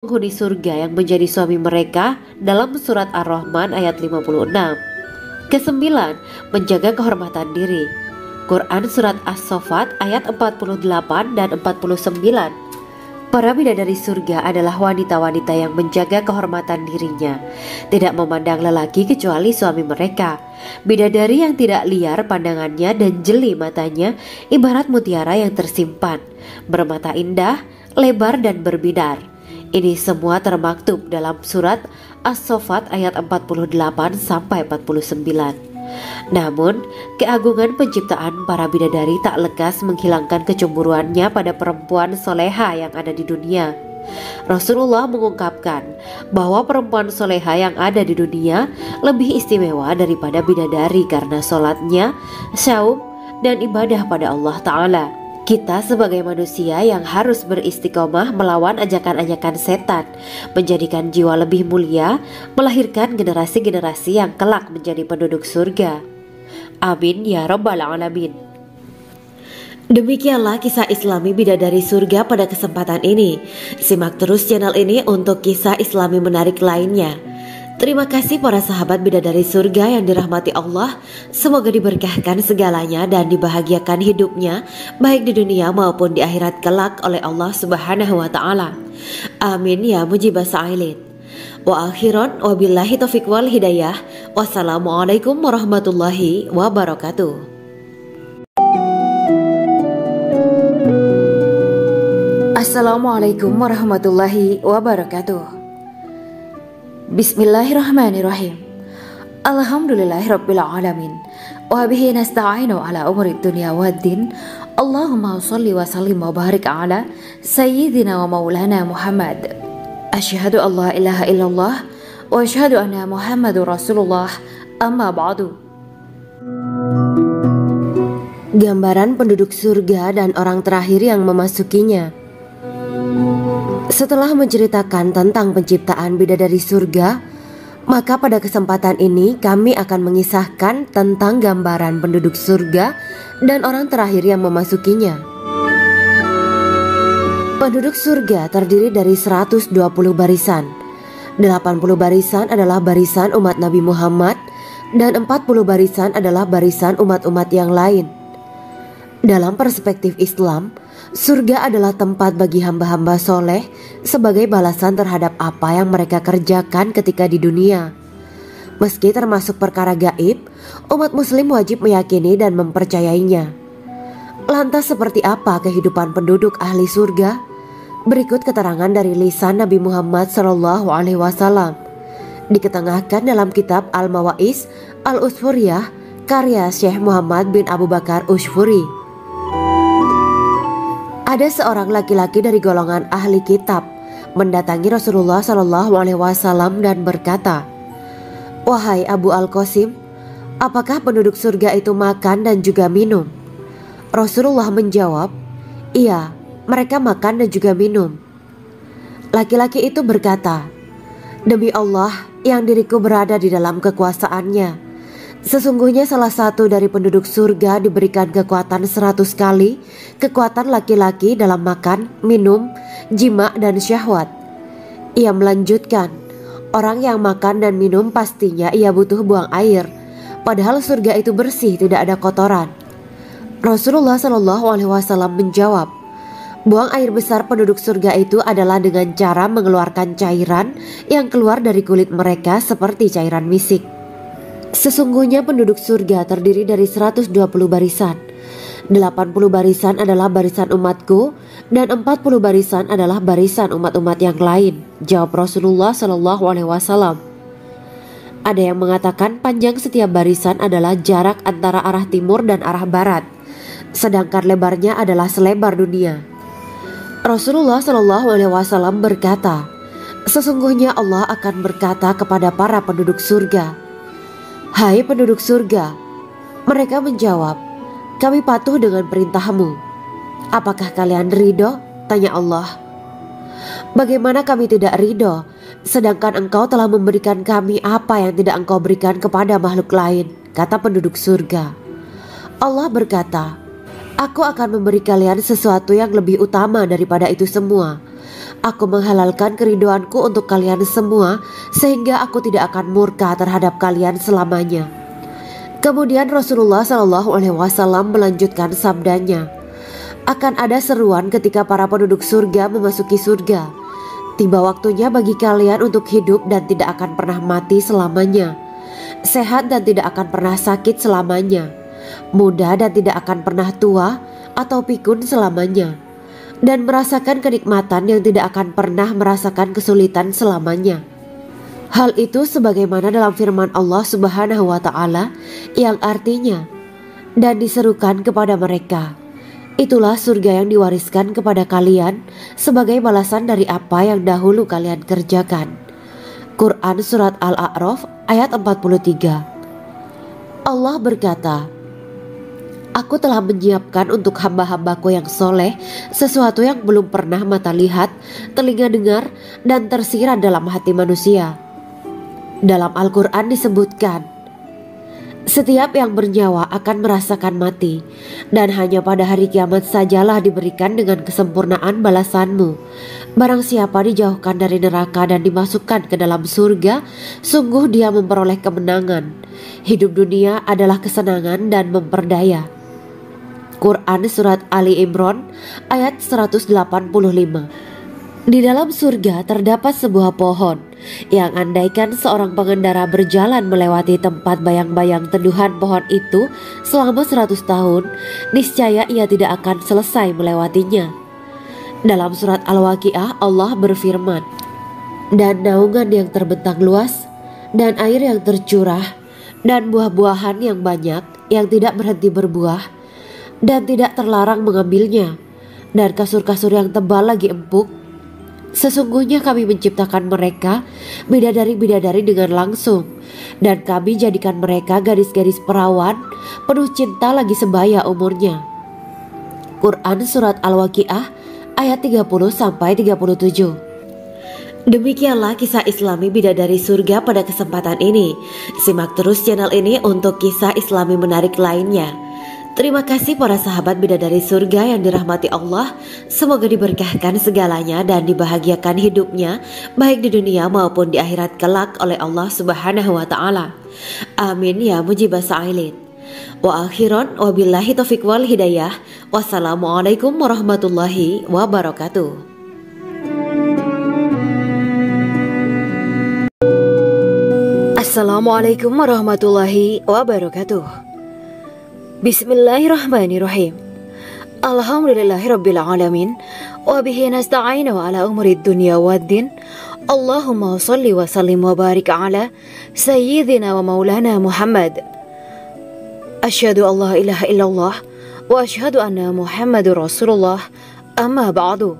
penghuni surga yang menjadi suami mereka dalam surat Ar-Rahman ayat 56. Kesembilan, menjaga kehormatan diri. Quran surat As-Saffat ayat 48 dan 49. Para bidadari surga adalah wanita-wanita yang menjaga kehormatan dirinya, tidak memandang lelaki kecuali suami mereka. Bidadari yang tidak liar pandangannya dan jeli matanya ibarat mutiara yang tersimpan, bermata indah, lebar dan berbinar. Ini semua termaktub dalam surat As-Saffat ayat 48 sampai 49. Namun, keagungan penciptaan para bidadari tak lekas menghilangkan kecemburuannya pada perempuan soleha yang ada di dunia. Rasulullah mengungkapkan bahwa perempuan soleha yang ada di dunia lebih istimewa daripada bidadari karena sholatnya, syaum, dan ibadah pada Allah Ta'ala. Kita sebagai manusia yang harus beristiqomah melawan ajakan-ajakan setan, menjadikan jiwa lebih mulia, melahirkan generasi-generasi yang kelak menjadi penduduk surga. Amin ya rabbal alamin. Demikianlah kisah Islami bidadari surga pada kesempatan ini. Simak terus channel ini untuk kisah Islami menarik lainnya. Terima kasih para sahabat bidadari surga yang dirahmati Allah. Semoga diberkahkan segalanya dan dibahagiakan hidupnya baik di dunia maupun di akhirat kelak oleh Allah Subhanahu wa taala. Amin ya mujibah sa'ilin. Wa akhiran wabillahi taufiq wal hidayah. Wassalamualaikum warahmatullahi wabarakatuh. Assalamualaikum warahmatullahi wabarakatuh. Bismillahirrahmanirrahim. Alhamdulillahirabbil alamin. Wa bihi nasta'inu ala umuri dunya waddin. Allahumma shalli wa sallim wa barik ala sayyidina wa maulana Muhammad. Asyhadu an la ilaha illallah wa asyhadu anna Muhammadur Rasulullah. Amma ba'du. Gambaran penduduk surga dan orang terakhir yang memasukinya. Setelah menceritakan tentang penciptaan bidadari surga, maka pada kesempatan ini kami akan mengisahkan tentang gambaran penduduk surga dan orang terakhir yang memasukinya. Penduduk surga terdiri dari 120 barisan. 80 barisan adalah barisan umat Nabi Muhammad dan 40 barisan adalah barisan umat-umat yang lain. Dalam perspektif Islam, surga adalah tempat bagi hamba-hamba soleh sebagai balasan terhadap apa yang mereka kerjakan ketika di dunia. Meski termasuk perkara gaib, umat muslim wajib meyakini dan mempercayainya. Lantas seperti apa kehidupan penduduk ahli surga? Berikut keterangan dari lisan Nabi Muhammad SAW. Diketengahkan dalam kitab Al-Mawa'is Al-Usfuriyah karya Syekh Muhammad bin Abu Bakar Usfuri. Ada seorang laki-laki dari golongan ahli kitab mendatangi Rasulullah SAW dan berkata, "Wahai Abu Al-Qasim, apakah penduduk surga itu makan dan juga minum?" Rasulullah menjawab, "Iya, mereka makan dan juga minum." Laki-laki itu berkata, "Demi Allah yang diriku berada di dalam kekuasaannya, sesungguhnya salah satu dari penduduk surga diberikan kekuatan 100 kali kekuatan laki-laki dalam makan, minum, jima, dan syahwat." Ia melanjutkan, "Orang yang makan dan minum pastinya ia butuh buang air, padahal surga itu bersih, tidak ada kotoran." Rasulullah SAW menjawab, "Buang air besar penduduk surga itu adalah dengan cara mengeluarkan cairan yang keluar dari kulit mereka seperti cairan misik." Sesungguhnya penduduk surga terdiri dari 120 barisan. 80 barisan adalah barisan umatku dan 40 barisan adalah barisan umat-umat yang lain, jawab Rasulullah SAW. Ada yang mengatakan panjang setiap barisan adalah jarak antara arah timur dan arah barat, sedangkan lebarnya adalah selebar dunia. Rasulullah SAW berkata, "Sesungguhnya Allah akan berkata kepada para penduduk surga, 'Hai penduduk surga,' mereka menjawab, 'Kami patuh dengan perintahmu.' 'Apakah kalian ridho?' tanya Allah. 'Bagaimana kami tidak ridho, sedangkan engkau telah memberikan kami apa yang tidak engkau berikan kepada makhluk lain,' kata penduduk surga. Allah berkata, 'Aku akan memberi kalian sesuatu yang lebih utama daripada itu semua. Aku menghalalkan keriduanku untuk kalian semua, sehingga aku tidak akan murka terhadap kalian selamanya." Kemudian Rasulullah SAW melanjutkan sabdanya, "Akan ada seruan ketika para penduduk surga memasuki surga. Tiba waktunya bagi kalian untuk hidup dan tidak akan pernah mati selamanya, sehat dan tidak akan pernah sakit selamanya, muda dan tidak akan pernah tua atau pikun selamanya, dan merasakan kenikmatan yang tidak akan pernah merasakan kesulitan selamanya." Hal itu sebagaimana dalam firman Allah Subhanahu wa Ta'ala yang artinya, "Dan diserukan kepada mereka, itulah surga yang diwariskan kepada kalian sebagai balasan dari apa yang dahulu kalian kerjakan." Quran Surat Al-A'raf ayat 43. Allah berkata, "Aku telah menyiapkan untuk hamba-hambaku yang soleh sesuatu yang belum pernah mata lihat, telinga dengar, dan tersirat dalam hati manusia." Dalam Al-Quran disebutkan, "Setiap yang bernyawa akan merasakan mati, dan hanya pada hari kiamat sajalah diberikan dengan kesempurnaan balasanmu. Barang siapa dijauhkan dari neraka dan dimasukkan ke dalam surga, sungguh dia memperoleh kemenangan. Hidup dunia adalah kesenangan dan memperdaya." Quran Surat Ali Imran ayat 185. Di dalam surga terdapat sebuah pohon yang andaikan seorang pengendara berjalan melewati tempat bayang-bayang teduhan pohon itu selama 100 tahun, niscaya ia tidak akan selesai melewatinya. Dalam surat Al-Waqiah Allah berfirman, "Dan naungan yang terbentang luas, dan air yang tercurah, dan buah-buahan yang banyak yang tidak berhenti berbuah, dan tidak terlarang mengambilnya, dan kasur-kasur yang tebal lagi empuk. Sesungguhnya kami menciptakan mereka bidadari-bidadari dengan langsung, dan kami jadikan mereka gadis-gadis perawan penuh cinta lagi sebaya umurnya." Quran Surat Al-Waqiah ayat 30-37. Demikianlah kisah Islami bidadari surga pada kesempatan ini. Simak terus channel ini untuk kisah Islami menarik lainnya. Terima kasih para sahabat bidadari surga yang dirahmati Allah. Semoga diberkahkan segalanya dan dibahagiakan hidupnya baik di dunia maupun di akhirat kelak oleh Allah Subhanahu wa Ta'ala. Amin ya mujibah sa'ilin. Wa akhiran wabillahi taufiq wal hidayah. Wassalamualaikum warahmatullahi wabarakatuh. Assalamualaikum warahmatullahi wabarakatuh. Bismillahirrahmanirrahim. Alhamdulillahirabbil alamin wa bihi nasta'inu ala umuri dunya waddin. Allahumma shalli wa sallim wa barik ala sayyidina wa maulana Muhammad. Asyhadu an la ilaha illallah wa asyhadu anna Muhammadur Rasulullah. Amma ba'du.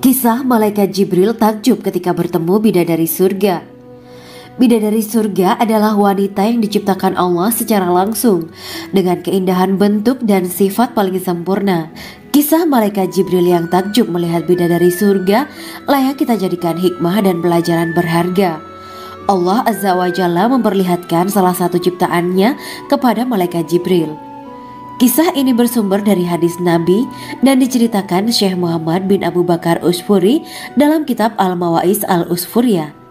Kisah malaikat Jibril takjub ketika bertemu bidadari surga. Bidadari surga adalah wanita yang diciptakan Allah secara langsung dengan keindahan bentuk dan sifat paling sempurna. Kisah malaikat Jibril yang takjub melihat bidadari surga layak kita jadikan hikmah dan pelajaran berharga. Allah Azza wa Jalla memperlihatkan salah satu ciptaannya kepada malaikat Jibril. Kisah ini bersumber dari hadis Nabi dan diceritakan Syekh Muhammad bin Abu Bakar Usfuri dalam kitab Al-Mawaiz Al-Usfuriyah.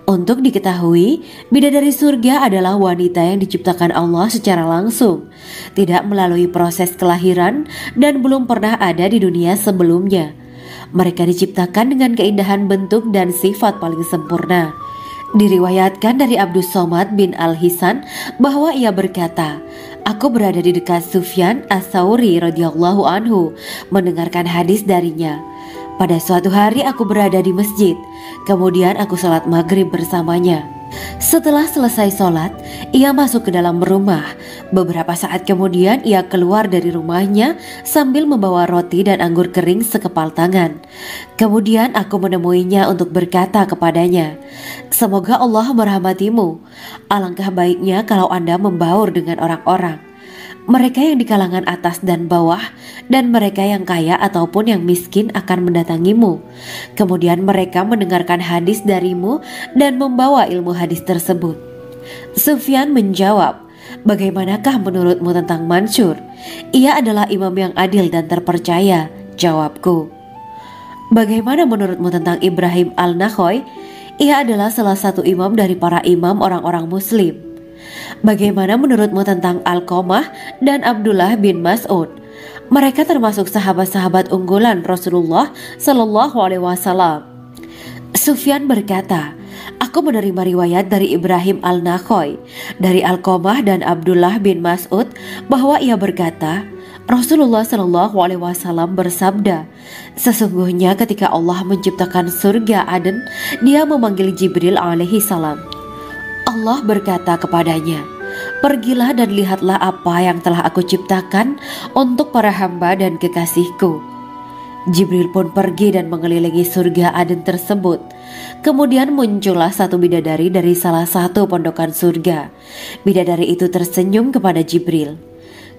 Untuk diketahui, bidadari surga adalah wanita yang diciptakan Allah secara langsung, tidak melalui proses kelahiran dan belum pernah ada di dunia sebelumnya. Mereka diciptakan dengan keindahan bentuk dan sifat paling sempurna. Diriwayatkan dari Abdus Somad bin Al-Hisan bahwa ia berkata, "Aku berada di dekat Sufyan As-Sauri radhiyallahu anhu mendengarkan hadis darinya. Pada suatu hari aku berada di masjid, kemudian aku sholat maghrib bersamanya. Setelah selesai sholat, ia masuk ke dalam rumah. Beberapa saat kemudian ia keluar dari rumahnya sambil membawa roti dan anggur kering sekepal tangan. Kemudian aku menemuinya untuk berkata kepadanya, 'Semoga Allah merahmatimu. Alangkah baiknya kalau Anda membaur dengan orang-orang. Mereka yang di kalangan atas dan bawah, dan mereka yang kaya ataupun yang miskin akan mendatangimu. Kemudian mereka mendengarkan hadis darimu dan membawa ilmu hadis tersebut.' Sufyan menjawab, 'Bagaimanakah menurutmu tentang Mansur?' 'Ia adalah imam yang adil dan terpercaya,' jawabku. Bagaimana menurutmu tentang Ibrahim al-Nakhoy? Ia adalah salah satu imam dari para imam orang-orang muslim. Bagaimana menurutmu tentang Alqamah dan Abdullah bin Mas'ud? Mereka termasuk sahabat-sahabat unggulan Rasulullah Shallallahu Alaihi Wasallam. Sufyan berkata, aku menerima riwayat dari Ibrahim al-Nakhoy, dari Alqamah dan Abdullah bin Mas'ud bahwa ia berkata, Rasulullah Shallallahu Alaihi Wasallam bersabda, sesungguhnya ketika Allah menciptakan surga Aden, Dia memanggil Jibril alaihi salam. Allah berkata kepadanya, pergilah dan lihatlah apa yang telah aku ciptakan untuk para hamba dan kekasihku. Jibril pun pergi dan mengelilingi surga Aden tersebut. Kemudian muncullah satu bidadari dari salah satu pondokan surga. Bidadari itu tersenyum kepada Jibril.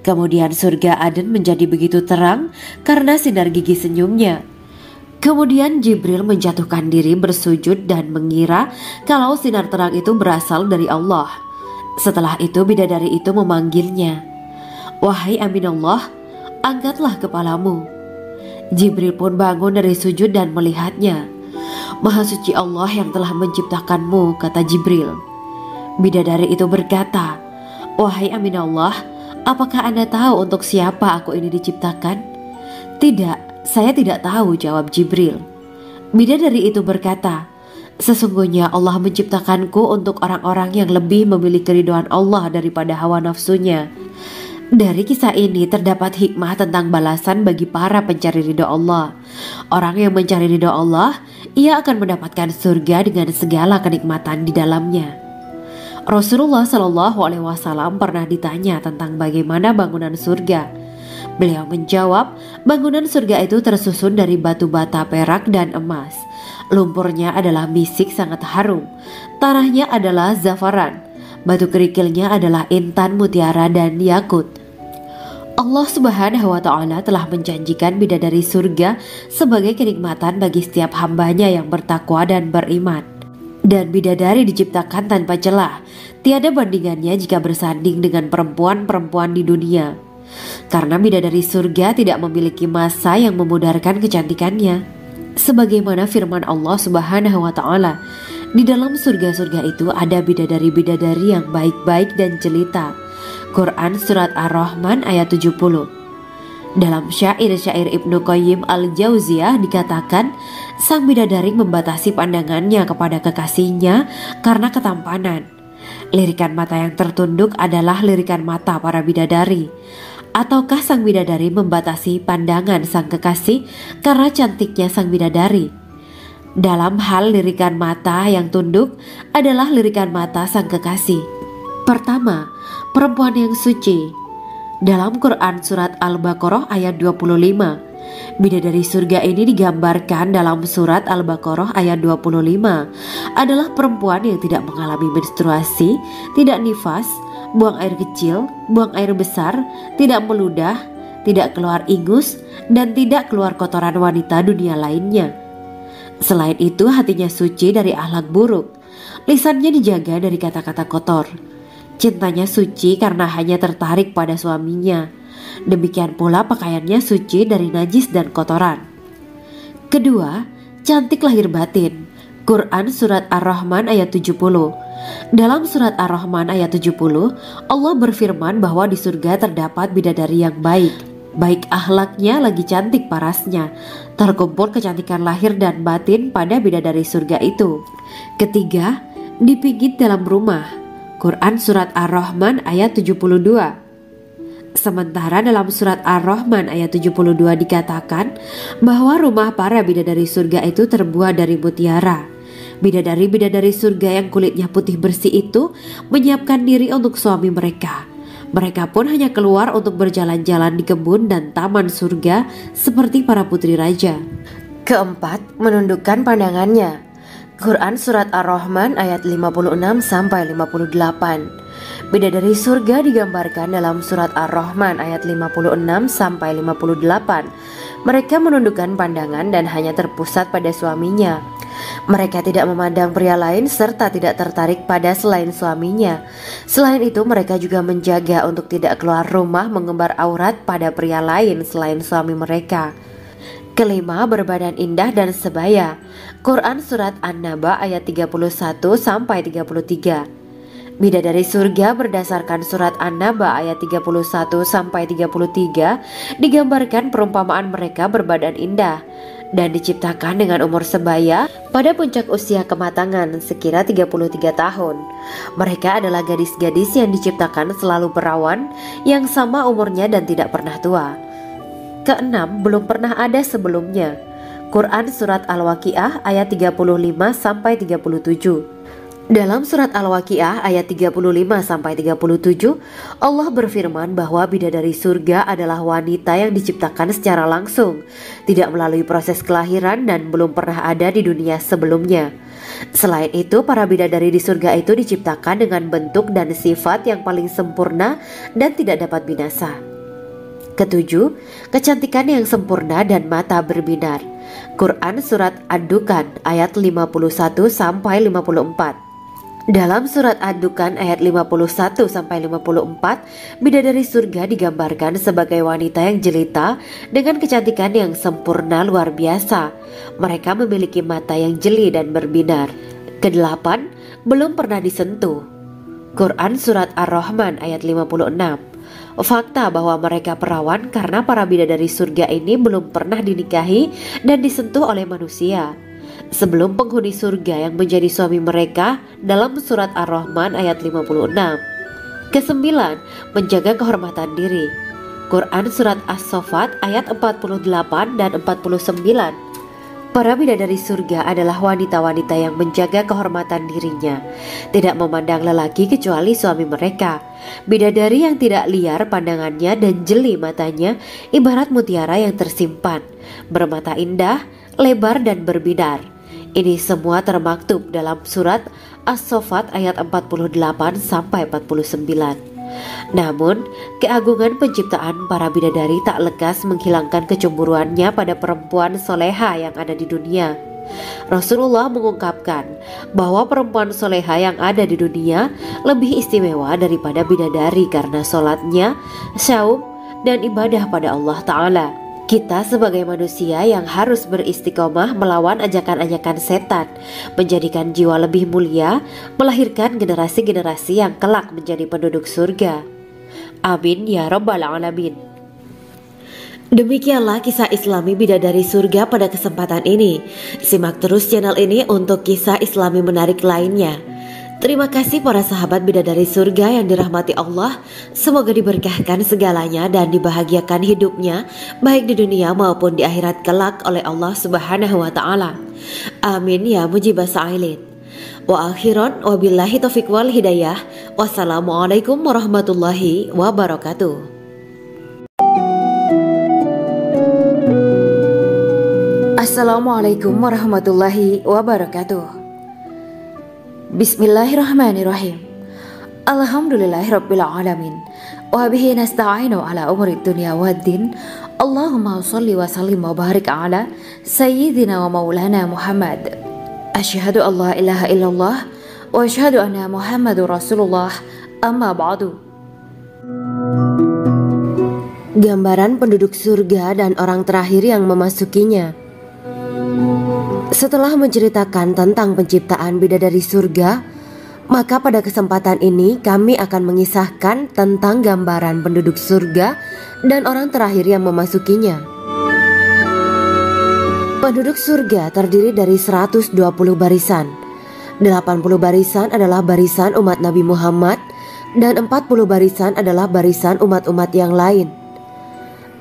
Kemudian surga Aden menjadi begitu terang karena sinar gigi senyumnya. Kemudian Jibril menjatuhkan diri bersujud dan mengira kalau sinar terang itu berasal dari Allah. Setelah itu bidadari itu memanggilnya, wahai Aminullah, angkatlah kepalamu. Jibril pun bangun dari sujud dan melihatnya. Maha suci Allah yang telah menciptakanmu, kata Jibril. Bidadari itu berkata, wahai Aminullah, apakah Anda tahu untuk siapa aku ini diciptakan? Tidak, saya tidak tahu, jawab Jibril. Bidadari itu berkata, sesungguhnya Allah menciptakanku untuk orang-orang yang lebih memilih keridhaan Allah daripada hawa nafsunya. Dari kisah ini terdapat hikmah tentang balasan bagi para pencari ridha Allah. Orang yang mencari ridha Allah, ia akan mendapatkan surga dengan segala kenikmatan di dalamnya. Rasulullah Shallallahu Alaihi Wasallam pernah ditanya tentang bagaimana bangunan surga. Beliau menjawab, bangunan surga itu tersusun dari batu bata, perak, dan emas. Lumpurnya adalah misik sangat harum, tanahnya adalah zafaran, batu kerikilnya adalah intan, mutiara, dan yakut. Allah Subhanahu wa Ta'ala telah menjanjikan bidadari surga sebagai kenikmatan bagi setiap hambanya yang bertakwa dan beriman. Dan bidadari diciptakan tanpa celah, tiada bandingannya jika bersanding dengan perempuan-perempuan di dunia. Karena bidadari surga tidak memiliki masa yang memudarkan kecantikannya. Sebagaimana firman Allah Subhanahu wa Ta'ala, di dalam surga-surga itu ada bidadari-bidadari yang baik-baik dan jelita. Quran Surat Ar-Rahman ayat 70. Dalam syair-syair Ibnu Qayyim al-Jauziyah dikatakan, sang bidadari membatasi pandangannya kepada kekasihnya karena ketampanan. Lirikan mata yang tertunduk adalah lirikan mata para bidadari. Ataukah sang bidadari membatasi pandangan sang kekasih karena cantiknya sang bidadari? Dalam hal lirikan mata yang tunduk adalah lirikan mata sang kekasih. Pertama, perempuan yang suci. Dalam Quran Surat Al-Baqarah ayat 25, bidadari surga ini digambarkan dalam Surat Al-Baqarah ayat 25 adalah perempuan yang tidak mengalami menstruasi, tidak nifas, buang air kecil, buang air besar, tidak meludah, tidak keluar ingus, dan tidak keluar kotoran wanita dunia lainnya. Selain itu, hatinya suci dari akhlak buruk, lisannya dijaga dari kata-kata kotor. Cintanya suci karena hanya tertarik pada suaminya. Demikian pula pakaiannya suci dari najis dan kotoran. Kedua, cantik lahir batin. Quran Surat Ar-Rahman ayat 70. Dalam Surat Ar-Rahman ayat 70, Allah berfirman bahwa di surga terdapat bidadari yang baik. Baik akhlaknya lagi cantik parasnya. Terkumpul kecantikan lahir dan batin pada bidadari surga itu. Ketiga, dipijit dalam rumah. Quran Surat Ar-Rahman ayat 72. Sementara dalam Surat Ar-Rahman ayat 72 dikatakan bahwa rumah para bidadari surga itu terbuat dari mutiara. Bidadari-bidadari surga yang kulitnya putih bersih itu menyiapkan diri untuk suami mereka. Mereka pun hanya keluar untuk berjalan-jalan di kebun dan taman surga seperti para putri raja. Keempat, menundukkan pandangannya. Quran Surat Ar-Rahman ayat 56-58. Bidadari surga digambarkan dalam Surat Ar-Rahman ayat 56-58. Mereka menundukkan pandangan dan hanya terpusat pada suaminya. Mereka tidak memandang pria lain serta tidak tertarik pada selain suaminya. Selain itu, mereka juga menjaga untuk tidak keluar rumah mengembar aurat pada pria lain selain suami mereka. Kelima, berbadan indah dan sebaya. Quran Surat An-Naba ayat 31-33. Bidadari surga berdasarkan Surat An-Naba ayat 31-33 digambarkan perumpamaan mereka berbadan indah dan diciptakan dengan umur sebaya pada puncak usia kematangan sekira 33 tahun. Mereka adalah gadis-gadis yang diciptakan selalu perawan, yang sama umurnya dan tidak pernah tua. Keenam, belum pernah ada sebelumnya. Quran Surat Al-Waqiah ayat 35-37. Dalam surat Al-Waqiah ayat 35-37, Allah berfirman bahwa bidadari surga adalah wanita yang diciptakan secara langsung, tidak melalui proses kelahiran dan belum pernah ada di dunia sebelumnya. Selain itu, para bidadari di surga itu diciptakan dengan bentuk dan sifat yang paling sempurna dan tidak dapat binasa. Ketujuh, kecantikan yang sempurna dan mata berbinar. Quran Surat Ad-Dukhan ayat 51-54. Dalam surat Ad-Dukhan ayat 51-54, bidadari surga digambarkan sebagai wanita yang jelita dengan kecantikan yang sempurna luar biasa. Mereka memiliki mata yang jeli dan berbinar. Kedelapan, belum pernah disentuh. Quran Surat Ar-Rahman ayat 56. Fakta bahwa mereka perawan karena para bidadari surga ini belum pernah dinikahi dan disentuh oleh manusia sebelum penghuni surga yang menjadi suami mereka dalam surat Ar-Rahman ayat 56. Kesembilan, menjaga kehormatan diri. Quran Surat As-Saffat ayat 48 dan 49. Para bidadari surga adalah wanita-wanita yang menjaga kehormatan dirinya, tidak memandang lelaki kecuali suami mereka. Bidadari yang tidak liar pandangannya dan jeli matanya ibarat mutiara yang tersimpan, bermata indah, lebar dan berbinar. Ini semua termaktub dalam surat As-Saffat ayat 48-49. Namun, keagungan penciptaan para bidadari tak lekas menghilangkan kecemburuannya pada perempuan soleha yang ada di dunia. Rasulullah mengungkapkan bahwa perempuan soleha yang ada di dunia lebih istimewa daripada bidadari karena sholatnya, saum, dan ibadah pada Allah Ta'ala. Kita sebagai manusia yang harus beristiqomah melawan ajakan-ajakan setan, menjadikan jiwa lebih mulia, melahirkan generasi-generasi yang kelak menjadi penduduk surga. Amin ya Rabbal Alamin. Demikianlah kisah Islami bidadari surga pada kesempatan ini. Simak terus channel ini untuk kisah Islami menarik lainnya. Terima kasih para sahabat bidadari surga yang dirahmati Allah. Semoga diberkahkan segalanya dan dibahagiakan hidupnya baik di dunia maupun di akhirat kelak oleh Allah Subhanahu wa Ta'ala. Amin ya mujibah sa'ilin. Wa akhiran wabillahi taufiq wal hidayah. Wassalamualaikum warahmatullahi wabarakatuh. Assalamualaikum warahmatullahi wabarakatuh. Bismillahirrahmanirrahim. Alhamdulillahirabbil alamin. Wa bihi nasta'inu ala umuri dunya waddin. Allahumma shalli wa sallim wa barik ala sayyidina wa maulana Muhammad. Asyhadu an la ilaha illallah wa asyhadu anna Muhammadur Rasulullah. Amma ba'du. Gambaran penduduk surga dan orang terakhir yang memasukinya. Setelah menceritakan tentang penciptaan bidadari surga, maka pada kesempatan ini kami akan mengisahkan tentang gambaran penduduk surga dan orang terakhir yang memasukinya. Penduduk surga terdiri dari 120 barisan. 80 barisan adalah barisan umat Nabi Muhammad dan 40 barisan adalah barisan umat-umat yang lain.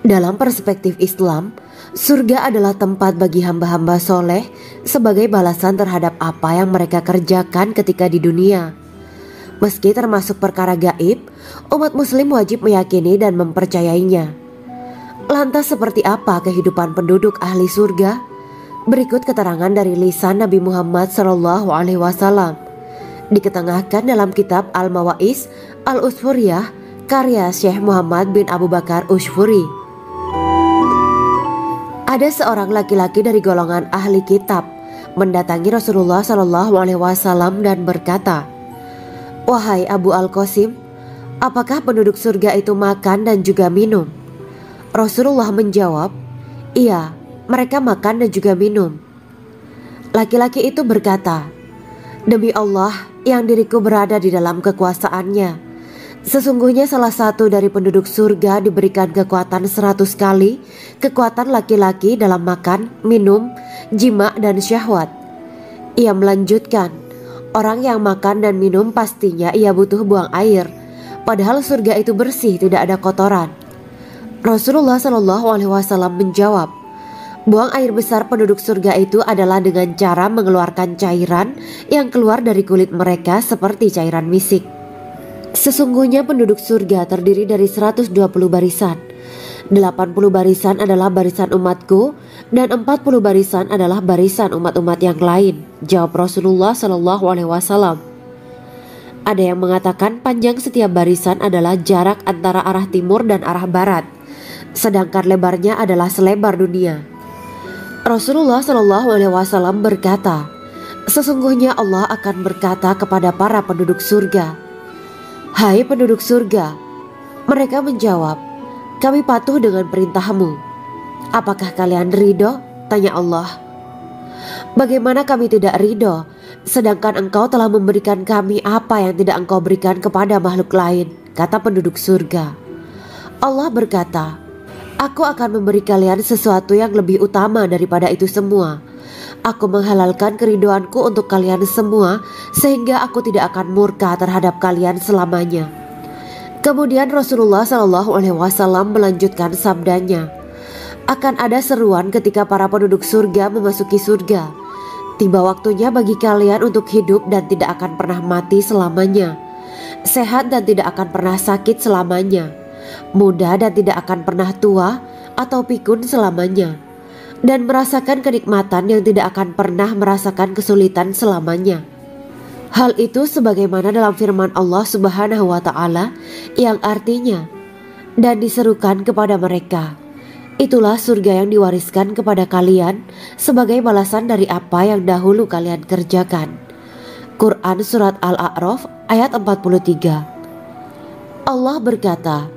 Dalam perspektif Islam, surga adalah tempat bagi hamba-hamba soleh sebagai balasan terhadap apa yang mereka kerjakan ketika di dunia. Meski termasuk perkara gaib, umat muslim wajib meyakini dan mempercayainya. Lantas seperti apa kehidupan penduduk ahli surga? Berikut keterangan dari lisan Nabi Muhammad SAW, diketengahkan dalam kitab Al-Mawa'is Al-Usfuriyah karya Syekh Muhammad bin Abu Bakar Ushfuri. Ada seorang laki-laki dari golongan ahli kitab mendatangi Rasulullah SAW dan berkata, "Wahai Abu Al-Qasim, apakah penduduk surga itu makan dan juga minum?" Rasulullah menjawab, "Iya, mereka makan dan juga minum. Laki-laki itu berkata, "Demi Allah yang diriku berada di dalam kekuasaannya, sesungguhnya salah satu dari penduduk surga diberikan kekuatan 100 kali kekuatan laki-laki dalam makan, minum, jima, dan syahwat." Ia melanjutkan, "Orang yang makan dan minum pastinya ia butuh buang air, padahal surga itu bersih, tidak ada kotoran." Rasulullah SAW menjawab, "Buang air besar penduduk surga itu adalah dengan cara mengeluarkan cairan yang keluar dari kulit mereka seperti cairan misik. Sesungguhnya penduduk surga terdiri dari 120 barisan. 80 barisan adalah barisan umatku dan 40 barisan adalah barisan umat-umat yang lain," jawab Rasulullah SAW. Ada yang mengatakan panjang setiap barisan adalah jarak antara arah timur dan arah barat, sedangkan lebarnya adalah selebar dunia. Rasulullah SAW berkata, "Sesungguhnya Allah akan berkata kepada para penduduk surga, 'Hai penduduk surga,' mereka menjawab, 'Kami patuh dengan perintahmu.' 'Apakah kalian ridho?' tanya Allah. 'Bagaimana kami tidak ridho, sedangkan engkau telah memberikan kami apa yang tidak engkau berikan kepada makhluk lain,' kata penduduk surga. Allah berkata, 'Aku akan memberi kalian sesuatu yang lebih utama daripada itu semua. Aku menghalalkan keridoanku untuk kalian semua sehingga aku tidak akan murka terhadap kalian selamanya.'" Kemudian Rasulullah SAW melanjutkan sabdanya, "Akan ada seruan ketika para penduduk surga memasuki surga. Tiba waktunya bagi kalian untuk hidup dan tidak akan pernah mati selamanya, sehat dan tidak akan pernah sakit selamanya, muda dan tidak akan pernah tua atau pikun selamanya, dan merasakan kenikmatan yang tidak akan pernah merasakan kesulitan selamanya." Hal itu sebagaimana dalam firman Allah Subhanahu wa Ta'ala yang artinya, "Dan diserukan kepada mereka, itulah surga yang diwariskan kepada kalian sebagai balasan dari apa yang dahulu kalian kerjakan." Quran Surat Al-A'raf ayat 43. Allah berkata,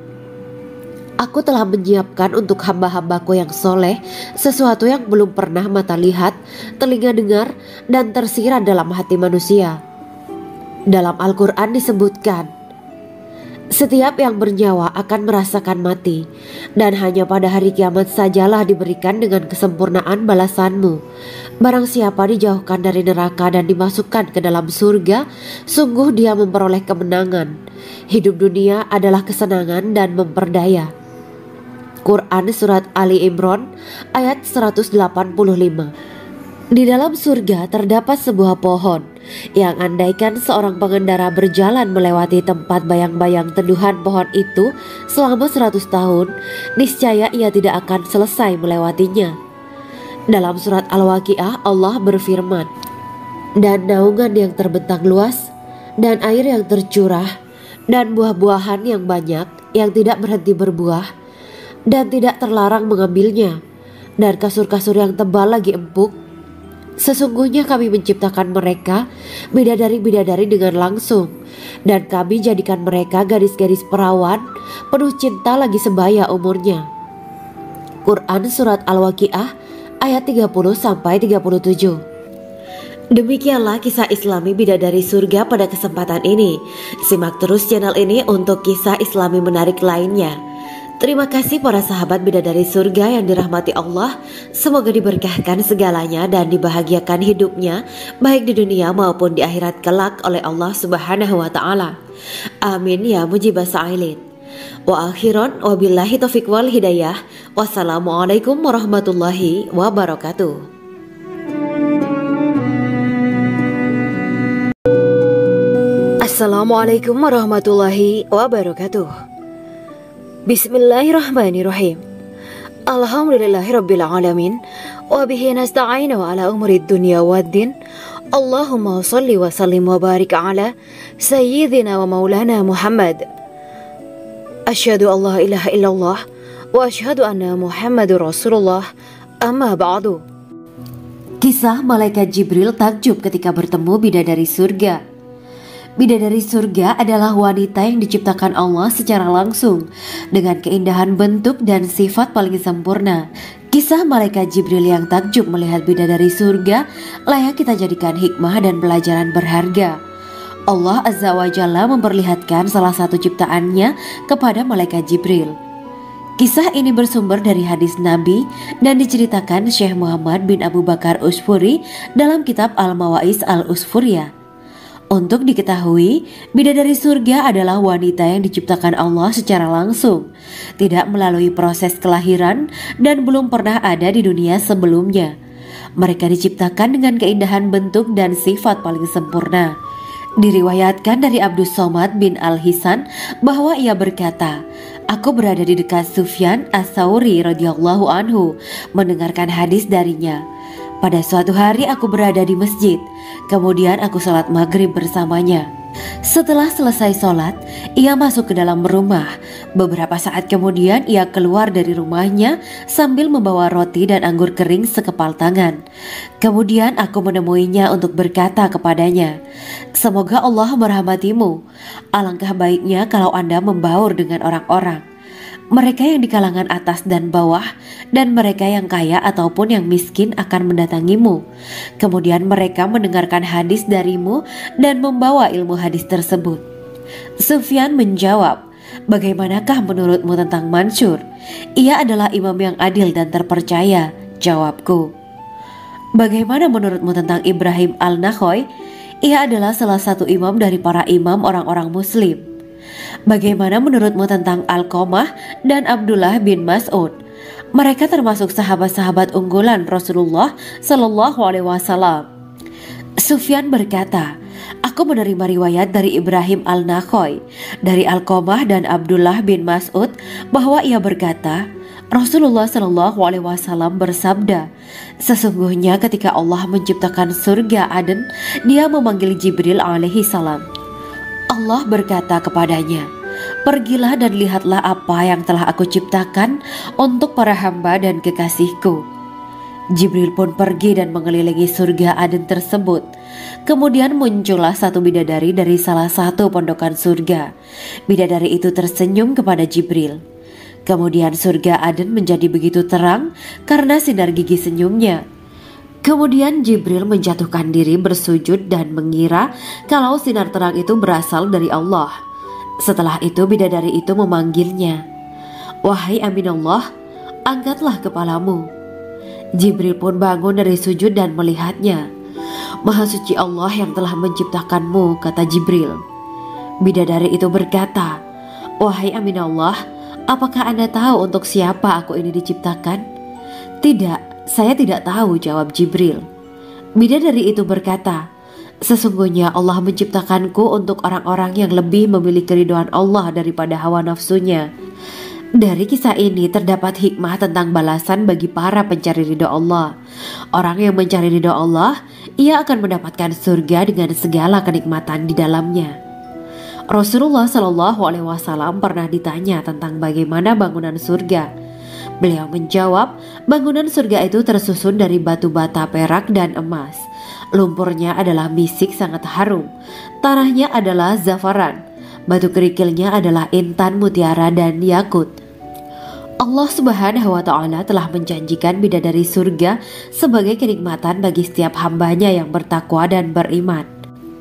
"Aku telah menyiapkan untuk hamba-hambaku yang soleh sesuatu yang belum pernah mata lihat, telinga dengar, dan tersirat dalam hati manusia." Dalam Al-Quran disebutkan, "Setiap yang bernyawa akan merasakan mati, dan hanya pada hari kiamat sajalah diberikan dengan kesempurnaan balasanmu. Barang siapa dijauhkan dari neraka dan dimasukkan ke dalam surga, sungguh dia memperoleh kemenangan. Hidup dunia adalah kesenangan dan memperdaya." Quran Surat Ali Imran ayat 185. Di dalam surga terdapat sebuah pohon yang andaikan seorang pengendara berjalan melewati tempat bayang-bayang teduhan pohon itu selama 100 tahun, niscaya ia tidak akan selesai melewatinya. Dalam surat Al-Waqiah Allah berfirman, "Dan naungan yang terbentang luas, dan air yang tercurah, dan buah-buahan yang banyak yang tidak berhenti berbuah, dan tidak terlarang mengambilnya, dan kasur-kasur yang tebal lagi empuk. Sesungguhnya kami menciptakan mereka bidadari-bidadari dengan langsung, dan kami jadikan mereka gadis-gadis perawan penuh cinta lagi sebaya umurnya." Quran Surat Al-Waqiah ayat 30-37. Demikianlah kisah Islami bidadari surga pada kesempatan ini. Simak terus channel ini untuk kisah Islami menarik lainnya. Terima kasih para sahabat bidadari surga yang dirahmati Allah. Semoga diberkahkan segalanya dan dibahagiakan hidupnya baik di dunia maupun di akhirat kelak oleh Allah Subhanahu wa Ta'ala. Amin ya mujibah sa'ilin. Wa akhiran wabillahi taufiq wal hidayah. Wassalamualaikum warahmatullahi wabarakatuh. Assalamualaikum warahmatullahi wabarakatuh. Bismillahirrahmanirrahim. Alhamdulillahirabbil alamin wa bihi nasta'inu ala umuri dunya waddin. Allahumma shalli wa sallim wa barik ala sayyidina wa maulana Muhammad. Asyhadu an la ilaha illallah wa asyhadu anna Muhammadur Rasulullah. Amma ba'du. Kisah malaikat Jibril takjub ketika bertemu bidadari surga. Bidadari surga adalah wanita yang diciptakan Allah secara langsung dengan keindahan bentuk dan sifat paling sempurna. Kisah malaikat Jibril yang takjub melihat bidadari surga layak kita jadikan hikmah dan pelajaran berharga. Allah Azza wa Jalla memperlihatkan salah satu ciptaannya kepada malaikat Jibril. Kisah ini bersumber dari hadis Nabi dan diceritakan Syekh Muhammad bin Abu Bakar Usfuri dalam kitab Al-Mawaiz Al-Usfuriyah. Untuk diketahui, bidadari surga adalah wanita yang diciptakan Allah secara langsung, tidak melalui proses kelahiran dan belum pernah ada di dunia sebelumnya. Mereka diciptakan dengan keindahan bentuk dan sifat paling sempurna. Diriwayatkan dari Abdus Somad bin Al-Hisan bahwa ia berkata, "Aku berada di dekat Sufyan Ats-Tsauri radhiyallahu anhu mendengarkan hadis darinya. Pada suatu hari aku berada di masjid, kemudian aku sholat maghrib bersamanya. Setelah selesai sholat, ia masuk ke dalam rumah. Beberapa saat kemudian ia keluar dari rumahnya sambil membawa roti dan anggur kering sekepal tangan. Kemudian aku menemuinya untuk berkata kepadanya, 'Semoga Allah merahmatimu. Alangkah baiknya kalau Anda membaur dengan orang-orang. Mereka yang di kalangan atas dan bawah, dan mereka yang kaya ataupun yang miskin akan mendatangimu. Kemudian mereka mendengarkan hadis darimu dan membawa ilmu hadis tersebut.' Sufyan menjawab, 'Bagaimanakah menurutmu tentang Mansur? Ia adalah imam yang adil dan terpercaya.' Jawabku, 'Bagaimana menurutmu tentang Ibrahim Al-Nakhoy? Ia adalah salah satu imam dari para imam orang-orang muslim.' 'Bagaimana menurutmu tentang Alqamah dan Abdullah bin Mas'ud? Mereka termasuk sahabat-sahabat unggulan Rasulullah Shallallahu Alaihi Wasallam.' Sufyan berkata, 'Aku menerima riwayat dari Ibrahim Al-Nakhoy, dari Alqamah dan Abdullah bin Mas'ud bahwa ia berkata, Rasulullah Shallallahu Alaihi Wasallam bersabda, sesungguhnya ketika Allah menciptakan surga Aden, Dia memanggil Jibril alaihi salam. Allah berkata kepadanya, pergilah dan lihatlah apa yang telah aku ciptakan untuk para hamba dan kekasihku. Jibril pun pergi dan mengelilingi surga Aden tersebut. Kemudian muncullah satu bidadari dari salah satu pondokan surga. Bidadari itu tersenyum kepada Jibril. Kemudian surga Aden menjadi begitu terang karena sinar gigi senyumnya. Kemudian Jibril menjatuhkan diri bersujud dan mengira kalau sinar terang itu berasal dari Allah. Setelah itu bidadari itu memanggilnya, wahai Aminullah, angkatlah kepalamu. Jibril pun bangun dari sujud dan melihatnya. Maha suci Allah yang telah menciptakanmu, kata Jibril. Bidadari itu berkata, wahai Aminullah, apakah Anda tahu untuk siapa aku ini diciptakan? Tidak. Saya tidak tahu, jawab Jibril. Bidadari itu berkata, sesungguhnya Allah menciptakanku untuk orang-orang yang lebih memilih keridhaan Allah daripada hawa nafsunya. Dari kisah ini terdapat hikmah tentang balasan bagi para pencari ridha Allah. Orang yang mencari ridha Allah, ia akan mendapatkan surga dengan segala kenikmatan di dalamnya. Rasulullah Shallallahu Alaihi Wasallam pernah ditanya tentang bagaimana bangunan surga. Beliau menjawab, bangunan surga itu tersusun dari batu bata, perak, dan emas. Lumpurnya adalah misik sangat harum. Tanahnya adalah zafaran. Batu kerikilnya adalah intan, mutiara, dan yakut. Allah Subhanahu wa Ta'ala telah menjanjikan bidadari surga sebagai kenikmatan bagi setiap hambanya yang bertakwa dan beriman.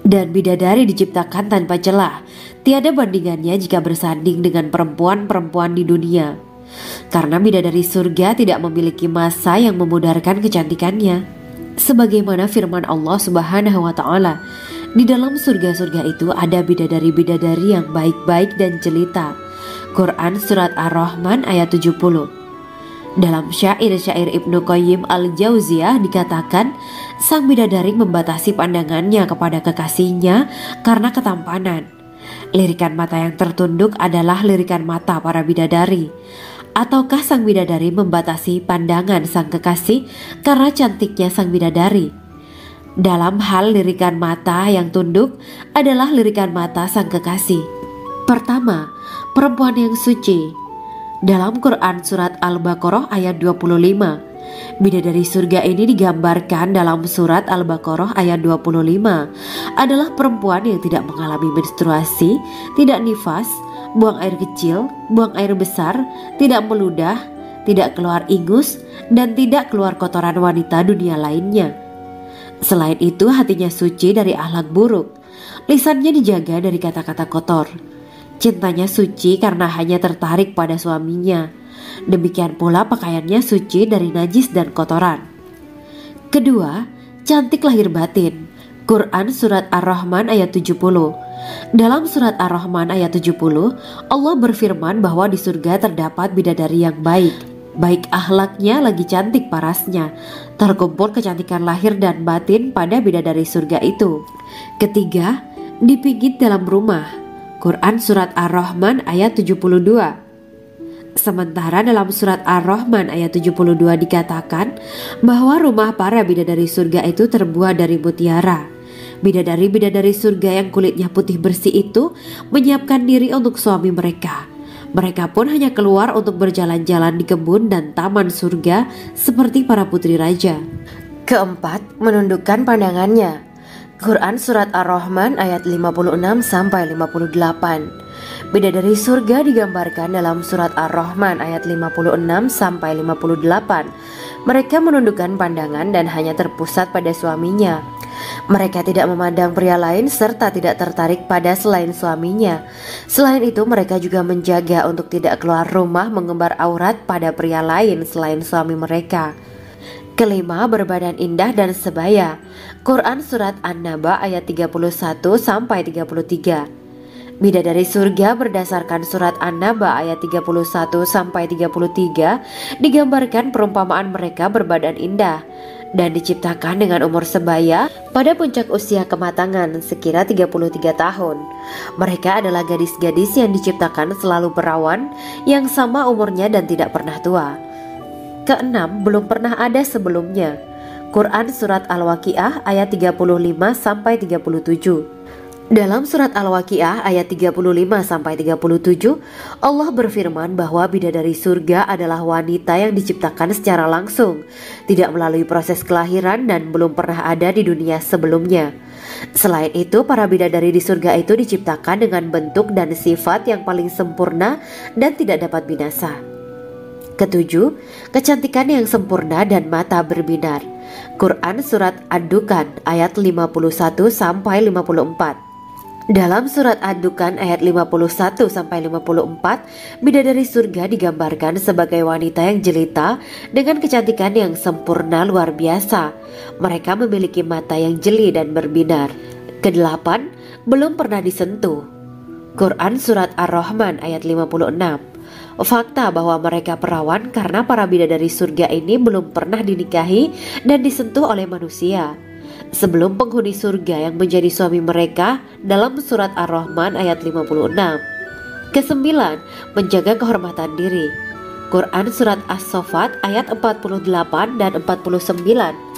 Dan bidadari diciptakan tanpa celah. Tiada bandingannya jika bersanding dengan perempuan-perempuan di dunia. Karena bidadari surga tidak memiliki masa yang memudarkan kecantikannya. Sebagaimana firman Allah Subhanahu wa Ta'ala, di dalam surga-surga itu ada bidadari-bidadari yang baik-baik dan jelita. Quran Surat Ar-Rahman ayat 70. Dalam syair-syair Ibnu Qayyim Al-Jauziyah dikatakan, sang bidadari membatasi pandangannya kepada kekasihnya karena ketampanan. Lirikan mata yang tertunduk adalah lirikan mata para bidadari. Ataukah sang bidadari membatasi pandangan sang kekasih karena cantiknya sang bidadari? Dalam hal lirikan mata yang tunduk adalah lirikan mata sang kekasih. Pertama, perempuan yang suci. Dalam Quran Surat Al-Baqarah ayat 25, bidadari surga ini digambarkan dalam Surat Al-Baqarah ayat 25 adalah perempuan yang tidak mengalami menstruasi, tidak nifas, buang air kecil, buang air besar, tidak meludah, tidak keluar ingus, dan tidak keluar kotoran wanita dunia lainnya. Selain itu, hatinya suci dari akhlak buruk, lisannya dijaga dari kata-kata kotor. Cintanya suci karena hanya tertarik pada suaminya. Demikian pula pakaiannya suci dari najis dan kotoran. Kedua, cantik lahir batin. Quran Surat Ar-Rahman ayat 70. Dalam Surat Ar-Rahman ayat 70, Allah berfirman bahwa di surga terdapat bidadari yang baik. Baik akhlaknya lagi cantik parasnya. Terkumpul kecantikan lahir dan batin pada bidadari surga itu. Ketiga, dipijit dalam rumah. Quran Surat Ar-Rahman ayat 72. Sementara dalam Surat Ar-Rahman ayat 72 dikatakan bahwa rumah para bidadari surga itu terbuat dari mutiara. Bidadari-bidadari surga yang kulitnya putih bersih itu menyiapkan diri untuk suami mereka. Mereka pun hanya keluar untuk berjalan-jalan di kebun dan taman surga seperti para putri raja. Keempat, menundukkan pandangannya. Quran Surat Ar-Rahman ayat 56-58. Bidadari surga digambarkan dalam Surat Ar-Rahman ayat 56-58. Mereka menundukkan pandangan dan hanya terpusat pada suaminya. Mereka tidak memandang pria lain serta tidak tertarik pada selain suaminya. Selain itu, mereka juga menjaga untuk tidak keluar rumah mengembar aurat pada pria lain selain suami mereka. Kelima, berbadan indah dan sebaya. Quran Surat An-Naba ayat 31-33. Bidadari surga berdasarkan Surat An-Naba ayat 31-33 digambarkan perumpamaan mereka berbadan indah dan diciptakan dengan umur sebaya pada puncak usia kematangan sekira 33 tahun. Mereka adalah gadis-gadis yang diciptakan selalu perawan, yang sama umurnya dan tidak pernah tua. Keenam, belum pernah ada sebelumnya. Quran Surat Al-Waqiah ayat 35-37. Dalam Surat Al-Waqiah ayat 35-37, Allah berfirman bahwa bidadari surga adalah wanita yang diciptakan secara langsung, tidak melalui proses kelahiran dan belum pernah ada di dunia sebelumnya. Selain itu, para bidadari di surga itu diciptakan dengan bentuk dan sifat yang paling sempurna dan tidak dapat binasa. Ketujuh, kecantikan yang sempurna dan mata berbinar. Quran Surat Ad-Dukan ayat 51-54. Dalam Surat Ad-Dukan ayat 51-54, bidadari surga digambarkan sebagai wanita yang jelita dengan kecantikan yang sempurna luar biasa. Mereka memiliki mata yang jeli dan berbinar. Kedelapan, belum pernah disentuh. Quran Surat Ar-Rahman ayat 56. Fakta bahwa mereka perawan karena para bidadari surga ini belum pernah dinikahi dan disentuh oleh manusia sebelum penghuni surga yang menjadi suami mereka dalam Surat Ar-Rahman ayat 56. Kesembilan, menjaga kehormatan diri. Quran Surat As-Saffat ayat 48 dan 49.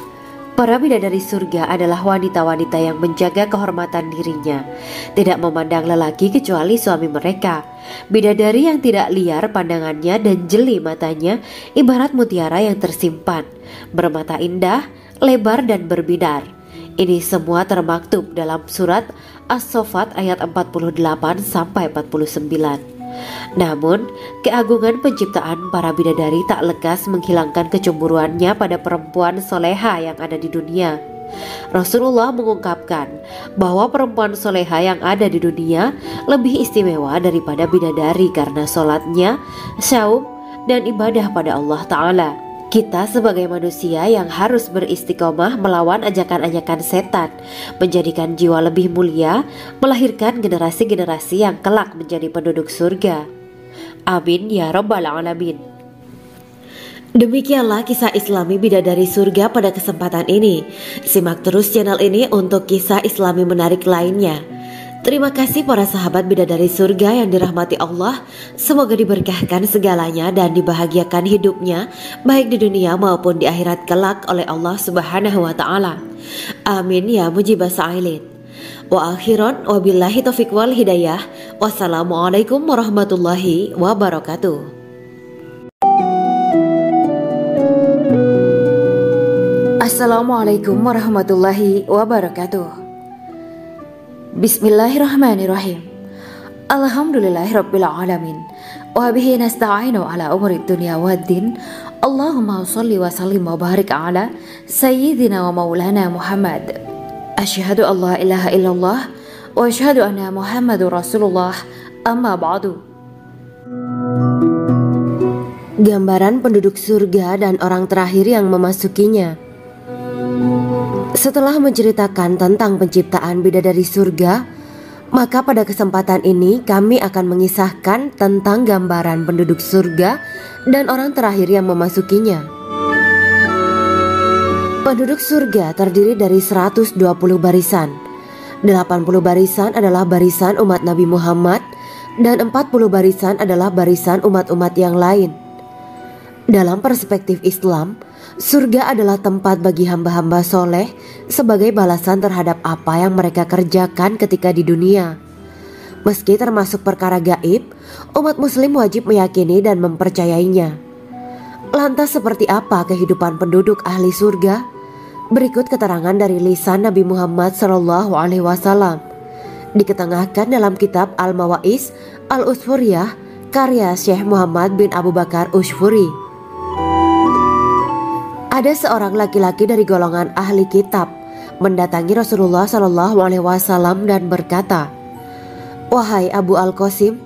Para bidadari surga adalah wanita-wanita yang menjaga kehormatan dirinya, tidak memandang lelaki kecuali suami mereka. Bidadari yang tidak liar pandangannya dan jeli matanya ibarat mutiara yang tersimpan, bermata indah, lebar dan berbinar. Ini semua termaktub dalam Surat As-Saffat ayat 48-49. Namun, keagungan penciptaan para bidadari tak lekas menghilangkan kecemburuannya pada perempuan soleha yang ada di dunia. Rasulullah mengungkapkan bahwa perempuan soleha yang ada di dunia lebih istimewa daripada bidadari karena sholatnya, saum, dan ibadah pada Allah Ta'ala. Kita sebagai manusia yang harus beristiqomah melawan ajakan-ajakan setan, menjadikan jiwa lebih mulia, melahirkan generasi-generasi yang kelak menjadi penduduk surga. Amin ya Rabbal Alamin. Demikianlah kisah Islami bidadari surga pada kesempatan ini. Simak terus channel ini untuk kisah Islami menarik lainnya. Terima kasih para sahabat bidadari surga yang dirahmati Allah. Semoga diberkahkan segalanya dan dibahagiakan hidupnya baik di dunia maupun di akhirat kelak oleh Allah Subhanahu wa Ta'ala. Amin ya mujibah sa'ilin. Wa akhiran wabillahi taufiq wal hidayah. Wassalamualaikum warahmatullahi wabarakatuh. Assalamualaikum warahmatullahi wabarakatuh. Bismillahirrahmanirrahim. Alhamdulillahirabbil alamin. wa bihi nasta'inu ala umuri dunya waddin. Allahumma shalli wa sallim wa barik ala sayyidina wa maulana Muhammad. Asyhadu an la ilaha illallah wa asyhadu anna Muhammadur Rasulullah. Amma ba'du. Gambaran penduduk surga dan orang terakhir yang memasukinya. Setelah menceritakan tentang penciptaan bidadari surga, maka pada kesempatan ini kami akan mengisahkan tentang gambaran penduduk surga dan orang terakhir yang memasukinya. Penduduk surga terdiri dari 120 barisan. 80 barisan adalah barisan umat Nabi Muhammad dan 40 barisan adalah barisan umat-umat yang lain. Dalam perspektif Islam, surga adalah tempat bagi hamba-hamba soleh sebagai balasan terhadap apa yang mereka kerjakan ketika di dunia. Meski termasuk perkara gaib, umat muslim wajib meyakini dan mempercayainya. Lantas seperti apa kehidupan penduduk ahli surga? Berikut keterangan dari lisan Nabi Muhammad SAW, diketengahkan dalam kitab Al-Mawa'is Al-Usfuriyah karya Syekh Muhammad bin Abu Bakar Ushfuri. Ada seorang laki-laki dari golongan ahli kitab mendatangi Rasulullah SAW dan berkata, "Wahai Abu Al-Qasim,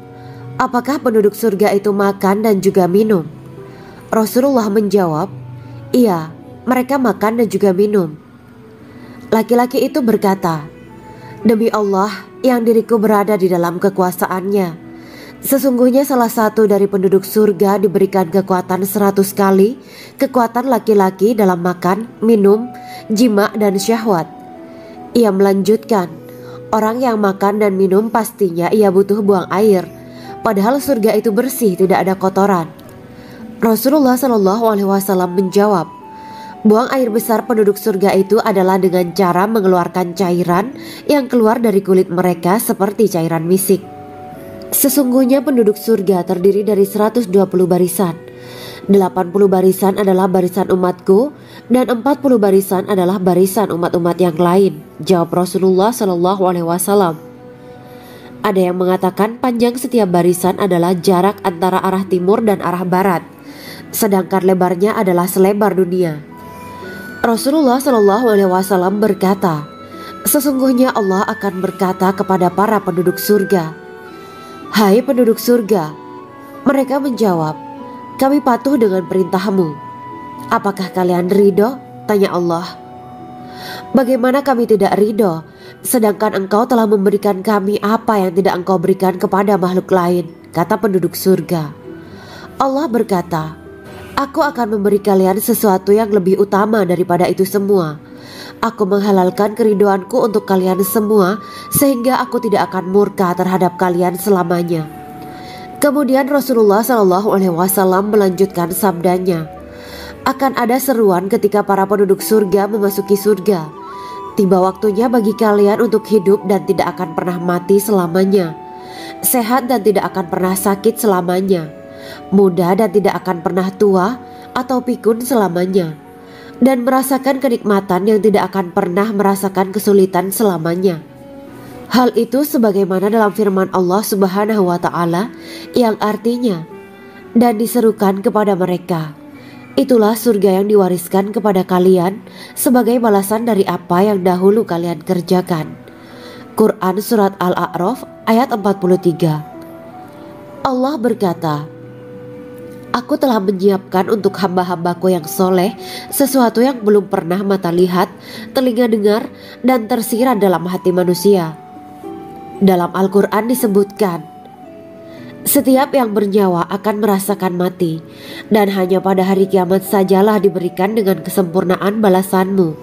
apakah penduduk surga itu makan dan juga minum?" Rasulullah menjawab, "Iya, mereka makan dan juga minum." Laki-laki itu berkata, "Demi Allah yang diriku berada di dalam kekuasaannya, sesungguhnya salah satu dari penduduk surga diberikan kekuatan 100 kali kekuatan laki-laki dalam makan, minum, jima, dan syahwat." Ia melanjutkan, "Orang yang makan dan minum pastinya ia butuh buang air, padahal surga itu bersih, tidak ada kotoran." Rasulullah SAW menjawab, "Buang air besar penduduk surga itu adalah dengan cara mengeluarkan cairan yang keluar dari kulit mereka seperti cairan misik." Sesungguhnya penduduk surga terdiri dari 120 barisan. 80 barisan adalah barisan umatku dan 40 barisan adalah barisan umat-umat yang lain, jawab Rasulullah SAW. Ada yang mengatakan panjang setiap barisan adalah jarak antara arah timur dan arah barat, sedangkan lebarnya adalah selebar dunia. Rasulullah SAW berkata, "Sesungguhnya Allah akan berkata kepada para penduduk surga, 'Hai penduduk surga,' mereka menjawab, 'Kami patuh dengan perintahmu.' 'Apakah kalian ridho?' tanya Allah. 'Bagaimana kami tidak ridho, sedangkan engkau telah memberikan kami apa yang tidak engkau berikan kepada makhluk lain,' kata penduduk surga. Allah berkata, 'Aku akan memberi kalian sesuatu yang lebih utama daripada itu semua. Aku menghalalkan keridoanku untuk kalian semua sehingga aku tidak akan murka terhadap kalian selamanya.'" Kemudian Rasulullah SAW melanjutkan sabdanya, "Akan ada seruan ketika para penduduk surga memasuki surga. Tiba waktunya bagi kalian untuk hidup dan tidak akan pernah mati selamanya, sehat dan tidak akan pernah sakit selamanya, muda dan tidak akan pernah tua atau pikun selamanya, dan merasakan kenikmatan yang tidak akan pernah merasakan kesulitan selamanya." Hal itu sebagaimana dalam firman Allah Subhanahu wa Ta'ala yang artinya, "Dan diserukan kepada mereka, itulah surga yang diwariskan kepada kalian sebagai balasan dari apa yang dahulu kalian kerjakan." Quran Surat Al-A'raf ayat 43. Allah berkata, "Aku telah menyiapkan untuk hamba-hambaku yang soleh sesuatu yang belum pernah mata lihat, telinga dengar, dan tersirat dalam hati manusia." Dalam Al-Quran disebutkan, "Setiap yang bernyawa akan merasakan mati, dan hanya pada hari kiamat sajalah diberikan dengan kesempurnaan balasanmu.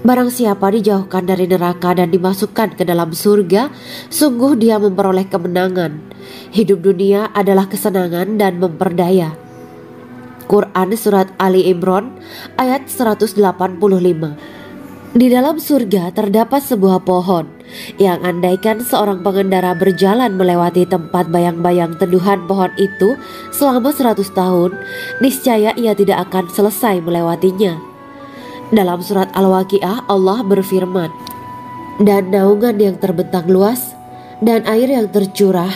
Barang siapa dijauhkan dari neraka dan dimasukkan ke dalam surga, sungguh dia memperoleh kemenangan. Hidup dunia adalah kesenangan dan memperdaya." Quran Surat Ali Imran ayat 185. Di dalam surga terdapat sebuah pohon yang andaikan seorang pengendara berjalan melewati tempat bayang-bayang teduhan pohon itu selama 100 tahun, niscaya ia tidak akan selesai melewatinya. Dalam surat Al-Waqiah Allah berfirman, "Dan naungan yang terbentang luas, dan air yang tercurah,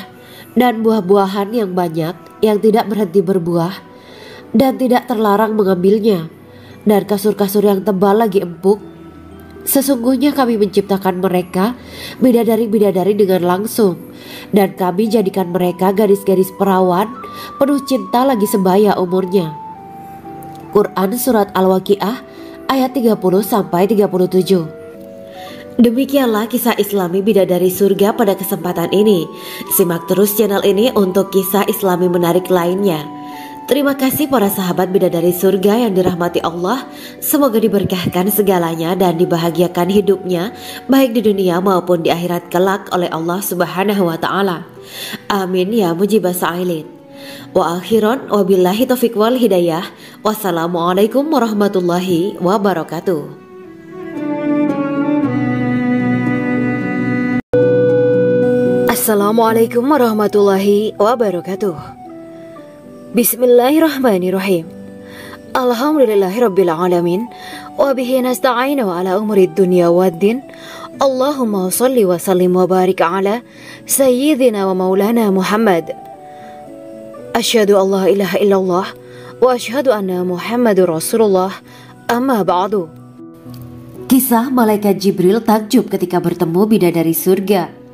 dan buah-buahan yang banyak, yang tidak berhenti berbuah dan tidak terlarang mengambilnya, dan kasur-kasur yang tebal lagi empuk. Sesungguhnya kami menciptakan mereka bidadari-bidadari dengan langsung, dan kami jadikan mereka gadis-gadis perawan penuh cinta lagi sebaya umurnya. Quran Surat Al-Waqiah ayat 30-37. Demikianlah kisah Islami bidadari surga pada kesempatan ini. Simak terus channel ini untuk kisah Islami menarik lainnya. Terima kasih para sahabat bidadari surga yang dirahmati Allah. Semoga diberkahkan segalanya dan dibahagiakan hidupnya baik di dunia maupun di akhirat kelak oleh Allah Subhanahu wa taala. Amin ya mujibah sa'ilin. Wa akhiran wabillahi taufiq wal hidayah. Wassalamualaikum warahmatullahi wabarakatuh. Assalamualaikum warahmatullahi wabarakatuh. Bismillahirrahmanirrahim. Alhamdulillahirabbil alamin wa bihi nasta'inu ala umuri dunya waddin. Allahumma shalli wa sallim wa barik ala sayyidina wa maulana Muhammad. Asyhadu an la ilaha illallah wa asyhadu anna Muhammadur Rasulullah. Amma ba'du. Kisah malaikat Jibril takjub ketika bertemu bidadari surga.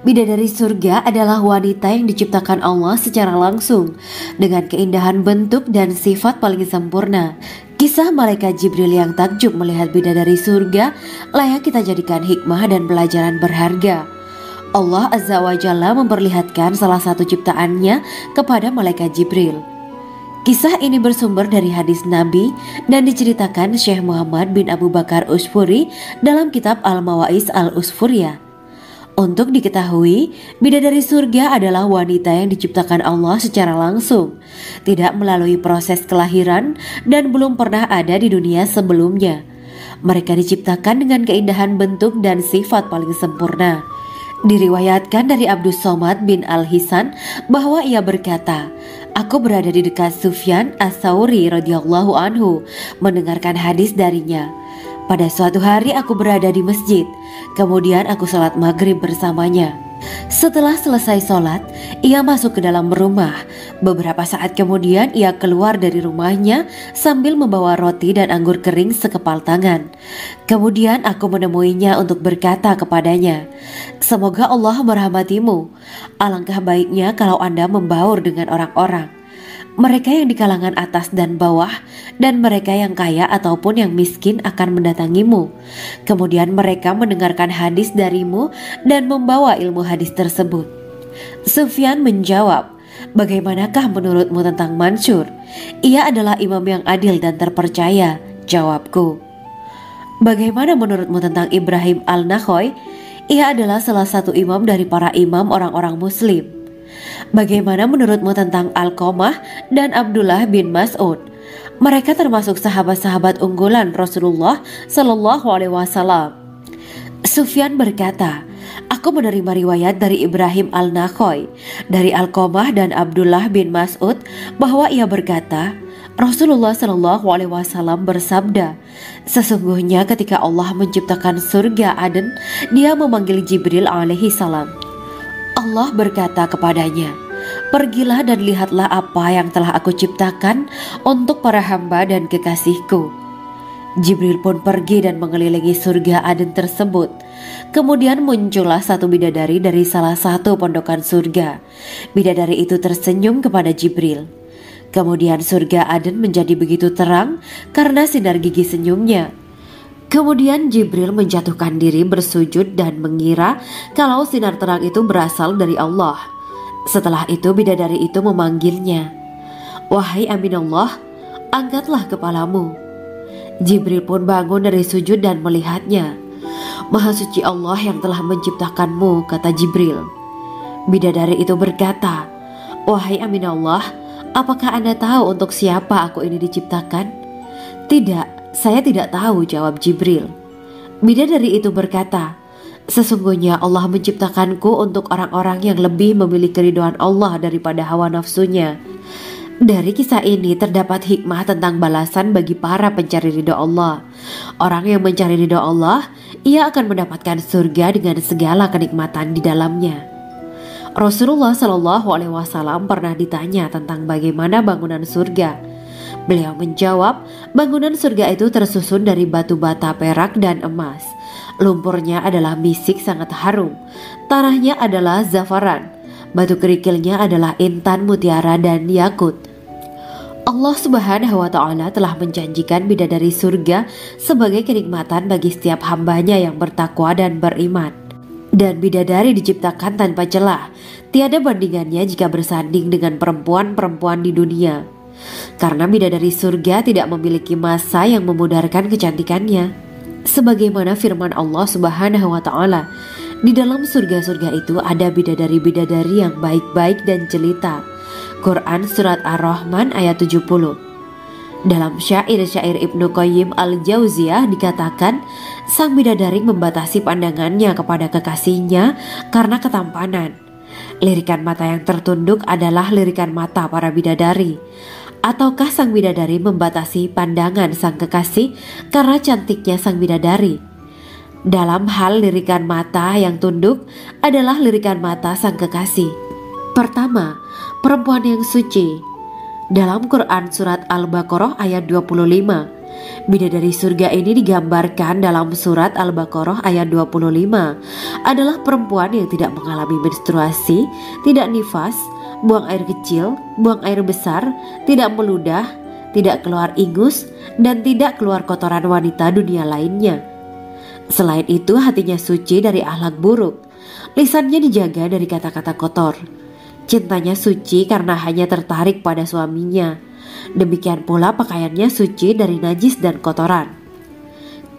Bidadari surga adalah wanita yang diciptakan Allah secara langsung dengan keindahan bentuk dan sifat paling sempurna. Kisah malaikat Jibril yang takjub melihat bidadari surga layak kita jadikan hikmah dan pelajaran berharga. Allah Azza wa Jalla memperlihatkan salah satu ciptaannya kepada malaikat Jibril. Kisah ini bersumber dari hadis Nabi dan diceritakan Syekh Muhammad bin Abu Bakar Usfuri dalam kitab Al-Mawaiz Al-Usfuriyah. Untuk diketahui, bidadari surga adalah wanita yang diciptakan Allah secara langsung, tidak melalui proses kelahiran dan belum pernah ada di dunia sebelumnya. Mereka diciptakan dengan keindahan bentuk dan sifat paling sempurna. Diriwayatkan dari Abdus Somad bin Al-Hisan bahwa ia berkata, "Aku berada di dekat Sufyan As-Sauri radhiyallahu anhu mendengarkan hadis darinya. Pada suatu hari aku berada di masjid, kemudian aku sholat maghrib bersamanya. Setelah selesai sholat, ia masuk ke dalam rumah. Beberapa saat kemudian ia keluar dari rumahnya sambil membawa roti dan anggur kering sekepal tangan. Kemudian aku menemuinya untuk berkata kepadanya, 'Semoga Allah merahmatimu. Alangkah baiknya kalau Anda membaur dengan orang-orang. Mereka yang di kalangan atas dan bawah, dan mereka yang kaya ataupun yang miskin akan mendatangimu. Kemudian mereka mendengarkan hadis darimu dan membawa ilmu hadis tersebut.' Sufyan menjawab, 'Bagaimanakah menurutmu tentang Mansur? Ia adalah imam yang adil dan terpercaya.' Jawabku. 'Bagaimana menurutmu tentang Ibrahim Al-Nakhoy? Ia adalah salah satu imam dari para imam orang-orang muslim.' 'Bagaimana menurutmu tentang Alqamah dan Abdullah bin Mas'ud? Mereka termasuk sahabat-sahabat unggulan Rasulullah Sallallahu Alaihi Wasallam.' Sufyan berkata, 'Aku menerima riwayat dari Ibrahim Al-Nakhoy, dari Alqamah dan Abdullah bin Mas'ud bahwa ia berkata, Rasulullah Sallallahu Alaihi Wasallam bersabda, sesungguhnya ketika Allah menciptakan surga Aden, Dia memanggil Jibril alaihi salam. Allah berkata kepadanya, pergilah dan lihatlah apa yang telah aku ciptakan untuk para hamba dan kekasihku. Jibril pun pergi dan mengelilingi surga Aden tersebut. Kemudian muncullah satu bidadari dari salah satu pondokan surga. Bidadari itu tersenyum kepada Jibril. Kemudian surga Aden menjadi begitu terang karena sinar gigi senyumnya. Kemudian Jibril menjatuhkan diri bersujud dan mengira kalau sinar terang itu berasal dari Allah. Setelah itu bidadari itu memanggilnya, wahai Aminullah, angkatlah kepalamu. Jibril pun bangun dari sujud dan melihatnya. Maha suci Allah yang telah menciptakanmu, kata Jibril. Bidadari itu berkata, wahai Aminullah, apakah Anda tahu untuk siapa aku ini diciptakan? Tidak. Saya tidak tahu, jawab Jibril. Bidadari itu berkata, sesungguhnya Allah menciptakanku untuk orang-orang yang lebih memilih keridhaan Allah daripada hawa nafsunya. Dari kisah ini terdapat hikmah tentang balasan bagi para pencari ridha Allah. Orang yang mencari ridha Allah, ia akan mendapatkan surga dengan segala kenikmatan di dalamnya. Rasulullah Shallallahu Alaihi Wasallam pernah ditanya tentang bagaimana bangunan surga. Beliau menjawab, bangunan surga itu tersusun dari batu bata, perak, dan emas. Lumpurnya adalah misik sangat harum, tanahnya adalah zafaran, batu kerikilnya adalah intan, mutiara, dan yakut. Allah Subhanahu wa Ta'ala telah menjanjikan bidadari surga sebagai kenikmatan bagi setiap hambanya yang bertakwa dan beriman. Dan bidadari diciptakan tanpa celah, tiada bandingannya jika bersanding dengan perempuan-perempuan di dunia. Karena bidadari surga tidak memiliki masa yang memudarkan kecantikannya. Sebagaimana firman Allah Subhanahu wa Ta'ala, di dalam surga-surga itu ada bidadari-bidadari yang baik-baik dan jelita. Quran Surat Ar-Rahman ayat 70. Dalam syair-syair Ibnu Qayyim Al-Jauziyah dikatakan, sang bidadari membatasi pandangannya kepada kekasihnya karena ketampanan. Lirikan mata yang tertunduk adalah lirikan mata para bidadari. Ataukah sang bidadari membatasi pandangan sang kekasih karena cantiknya sang bidadari? Dalam hal lirikan mata yang tunduk adalah lirikan mata sang kekasih. Pertama, perempuan yang suci. Dalam Quran Surat Al-Baqarah ayat 25, bidadari surga ini digambarkan dalam Surat Al-Baqarah ayat 25 adalah perempuan yang tidak mengalami menstruasi, tidak nifas, buang air kecil, buang air besar, tidak meludah, tidak keluar ingus, dan tidak keluar kotoran wanita dunia lainnya. Selain itu, hatinya suci dari akhlak buruk, lisannya dijaga dari kata-kata kotor. Cintanya suci karena hanya tertarik pada suaminya. Demikian pula pakaiannya suci dari najis dan kotoran.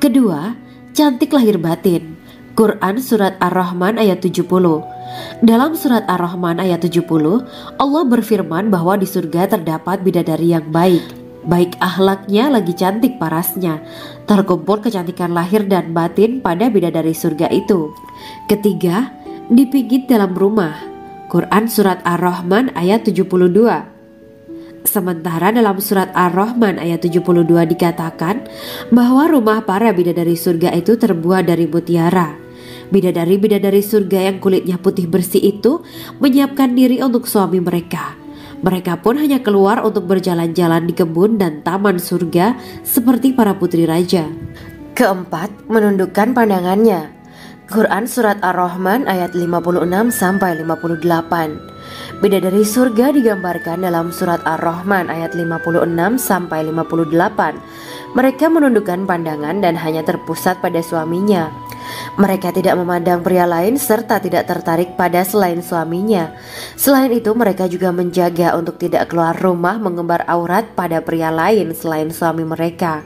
Kedua, cantik lahir batin. Quran Surat Ar-Rahman ayat 70. Dalam Surat Ar-Rahman ayat 70, Allah berfirman bahwa di surga terdapat bidadari yang baik. Baik akhlaknya lagi cantik parasnya. Terkumpul kecantikan lahir dan batin pada bidadari surga itu. Ketiga, dipijit dalam rumah. Quran Surat Ar-Rahman ayat 72. Sementara dalam Surat Ar-Rahman ayat 72 dikatakan bahwa rumah para bidadari surga itu terbuat dari mutiara. Bidadari-bidadari surga yang kulitnya putih bersih itu menyiapkan diri untuk suami mereka. Mereka pun hanya keluar untuk berjalan-jalan di kebun dan taman surga seperti para putri raja. Keempat, menundukkan pandangannya. Quran Surat Ar-Rahman ayat 56-58. Bidadari surga digambarkan dalam Surat Ar-Rahman ayat 56-58. Mereka menundukkan pandangan dan hanya terpusat pada suaminya. Mereka tidak memandang pria lain serta tidak tertarik pada selain suaminya. Selain itu, mereka juga menjaga untuk tidak keluar rumah mengembar aurat pada pria lain selain suami mereka.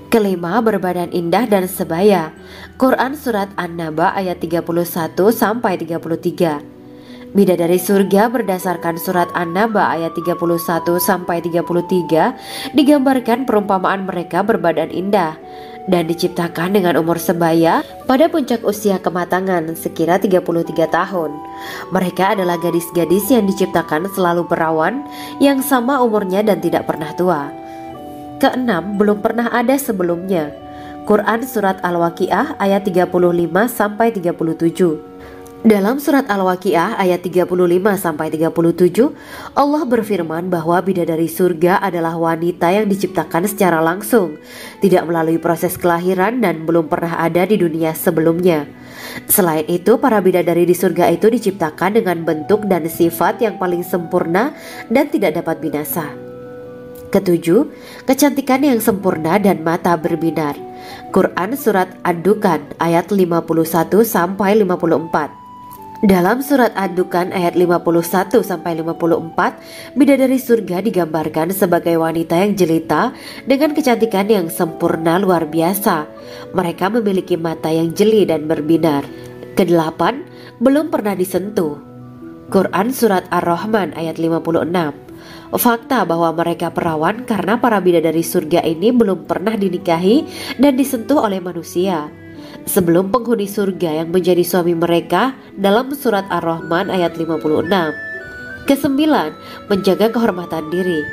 Kelima, berbadan indah dan sebaya. Quran Surat An-Naba ayat 31-33. Bidadari surga berdasarkan Surat An-Naba ayat 31-33 digambarkan perumpamaan mereka berbadan indah dan diciptakan dengan umur sebaya pada puncak usia kematangan sekira 33 tahun. Mereka adalah gadis-gadis yang diciptakan selalu perawan yang sama umurnya dan tidak pernah tua. Keenam, belum pernah ada sebelumnya. Quran Surat Al-Waqiah ayat 35-37. Dalam Surat Al-Waqiah ayat 35-37, Allah berfirman bahwa bidadari surga adalah wanita yang diciptakan secara langsung, tidak melalui proses kelahiran dan belum pernah ada di dunia sebelumnya. Selain itu, para bidadari di surga itu diciptakan dengan bentuk dan sifat yang paling sempurna dan tidak dapat binasa. Ketujuh, kecantikan yang sempurna dan mata berbinar. Quran Surat Ad-Dukan ayat 51-54. Dalam Surat Ad-Dukan ayat 51-54, bidadari surga digambarkan sebagai wanita yang jelita dengan kecantikan yang sempurna luar biasa. Mereka memiliki mata yang jeli dan berbinar. Kedelapan, belum pernah disentuh. Quran Surat Ar-Rahman ayat 56. Fakta bahwa mereka perawan karena para bidadari surga ini belum pernah dinikahi dan disentuh oleh manusia sebelum penghuni surga yang menjadi suami mereka dalam Surat Ar-Rahman ayat 56. Kesembilan, menjaga kehormatan diri.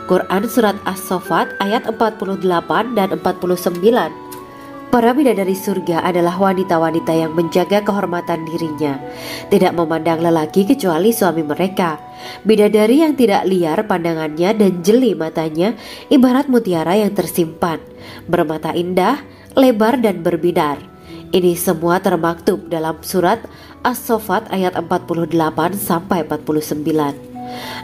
Quran Surat As-Saffat ayat 48 dan 49. Para bidadari surga adalah wanita-wanita yang menjaga kehormatan dirinya, tidak memandang lelaki kecuali suami mereka. Bidadari yang tidak liar pandangannya dan jeli matanya, ibarat mutiara yang tersimpan, bermata indah, lebar dan berbinar. Ini semua termaktub dalam surat As-Saffat ayat 48 sampai 49.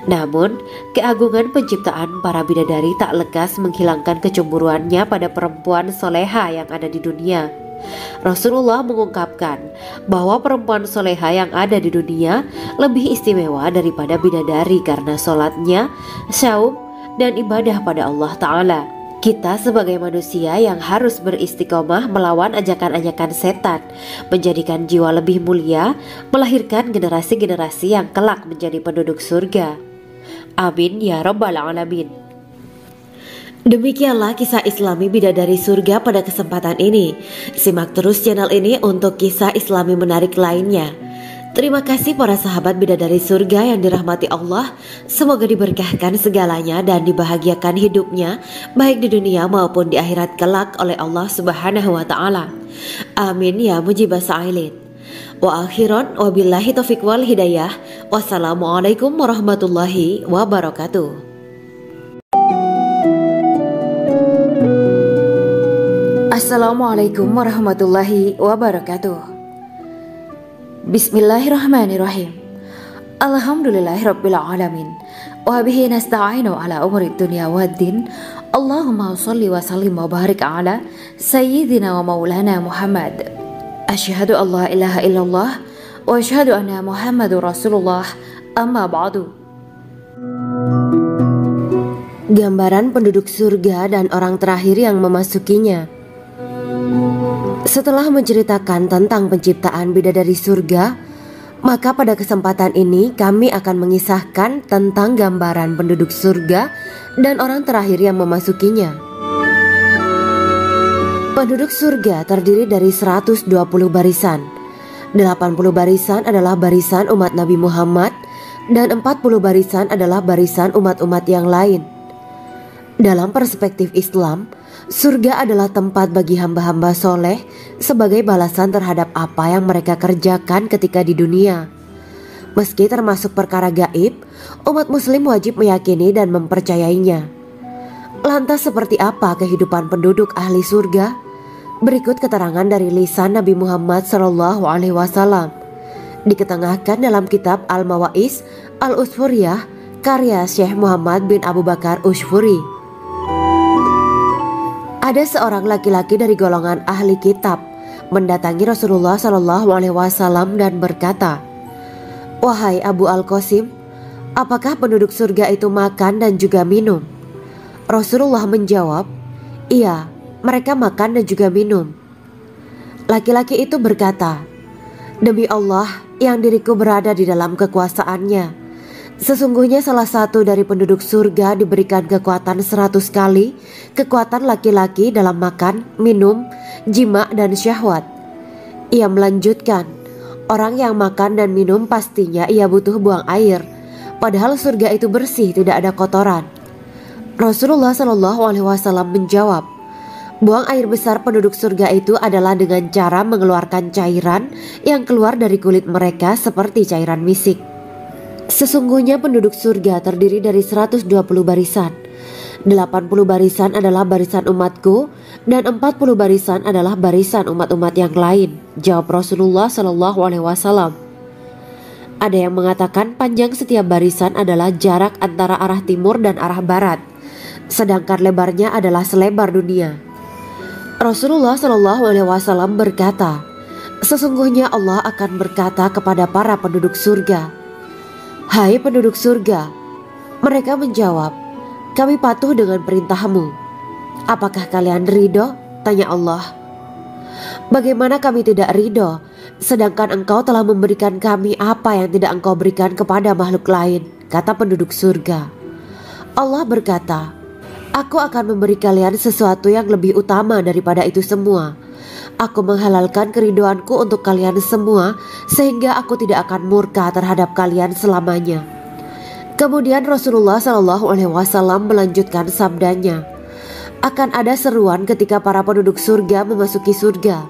Namun, keagungan penciptaan para bidadari tak lekas menghilangkan kecemburuannya pada perempuan soleha yang ada di dunia. Rasulullah mengungkapkan bahwa perempuan soleha yang ada di dunia lebih istimewa daripada bidadari karena sholatnya, syaum, dan ibadah pada Allah Ta'ala. Kita sebagai manusia yang harus beristiqomah melawan ajakan-ajakan setan, menjadikan jiwa lebih mulia, melahirkan generasi-generasi yang kelak menjadi penduduk surga. Amin ya rabbal alamin. Demikianlah kisah Islami bidadari surga pada kesempatan ini. Simak terus channel ini untuk kisah Islami menarik lainnya. Terima kasih para sahabat bidadari surga yang dirahmati Allah. Semoga diberkahkan segalanya dan dibahagiakan hidupnya, baik di dunia maupun di akhirat kelak oleh Allah Subhanahu wa Ta'ala. Amin ya mujibah sa'ilin. Wa akhiran wabillahi taufiq wal hidayah. Wassalamualaikum warahmatullahi wabarakatuh. Assalamualaikum warahmatullahi wabarakatuh. Bismillahirrahmanirrahim. Alhamdulillahirabbil alamin. Wa bihi nasta'inu ala umuri dunya waddin. Allahumma shalli wa sallim wa barik ala sayyidina wa maulana Muhammad. Asyhadu an la ilaha illallah wa asyhadu anna Muhammadur Rasulullah. Amma ba'du. Gambaran penduduk surga dan orang terakhir yang memasukinya. Setelah menceritakan tentang penciptaan bidadari surga, maka pada kesempatan ini kami akan mengisahkan tentang gambaran penduduk surga dan orang terakhir yang memasukinya. Penduduk surga terdiri dari 120 barisan. 80 barisan adalah barisan umat Nabi Muhammad dan 40 barisan adalah barisan umat-umat yang lain. Dalam perspektif Islam, surga adalah tempat bagi hamba-hamba soleh sebagai balasan terhadap apa yang mereka kerjakan ketika di dunia. Meski termasuk perkara gaib, umat muslim wajib meyakini dan mempercayainya. Lantas seperti apa kehidupan penduduk ahli surga? Berikut keterangan dari lisan Nabi Muhammad SAW, diketengahkan dalam kitab Al-Mawa'is Al-Usfuriyah karya Syekh Muhammad bin Abu Bakar Ushfuri. Ada seorang laki-laki dari golongan ahli kitab mendatangi Rasulullah SAW dan berkata, "Wahai Abu Al-Qasim, apakah penduduk surga itu makan dan juga minum?" Rasulullah menjawab, "Iya, mereka makan dan juga minum." Laki-laki itu berkata, "Demi Allah yang diriku berada di dalam kekuasaannya, sesungguhnya salah satu dari penduduk surga diberikan kekuatan 100 kali kekuatan laki-laki dalam makan, minum, jima, dan syahwat." Ia melanjutkan, "Orang yang makan dan minum pastinya ia butuh buang air, padahal surga itu bersih, tidak ada kotoran." Rasulullah SAW menjawab, "Buang air besar penduduk surga itu adalah dengan cara mengeluarkan cairan yang keluar dari kulit mereka seperti cairan misik." Sesungguhnya penduduk surga terdiri dari 120 barisan. 80 barisan adalah barisan umatku dan 40 barisan adalah barisan umat-umat yang lain, jawab Rasulullah SAW. Ada yang mengatakan panjang setiap barisan adalah jarak antara arah timur dan arah barat, sedangkan lebarnya adalah selebar dunia. Rasulullah SAW berkata, "Sesungguhnya Allah akan berkata kepada para penduduk surga, 'Hai penduduk surga,' mereka menjawab, 'Kami patuh dengan perintahmu.' 'Apakah kalian ridho?' tanya Allah. 'Bagaimana kami tidak ridho, sedangkan engkau telah memberikan kami apa yang tidak engkau berikan kepada makhluk lain,' kata penduduk surga. Allah berkata, 'Aku akan memberi kalian sesuatu yang lebih utama daripada itu semua. Aku menghalalkan keridoanku untuk kalian semua, sehingga aku tidak akan murka terhadap kalian selamanya.'" Kemudian Rasulullah SAW melanjutkan sabdanya, Akan ada seruan ketika para penduduk surga memasuki surga.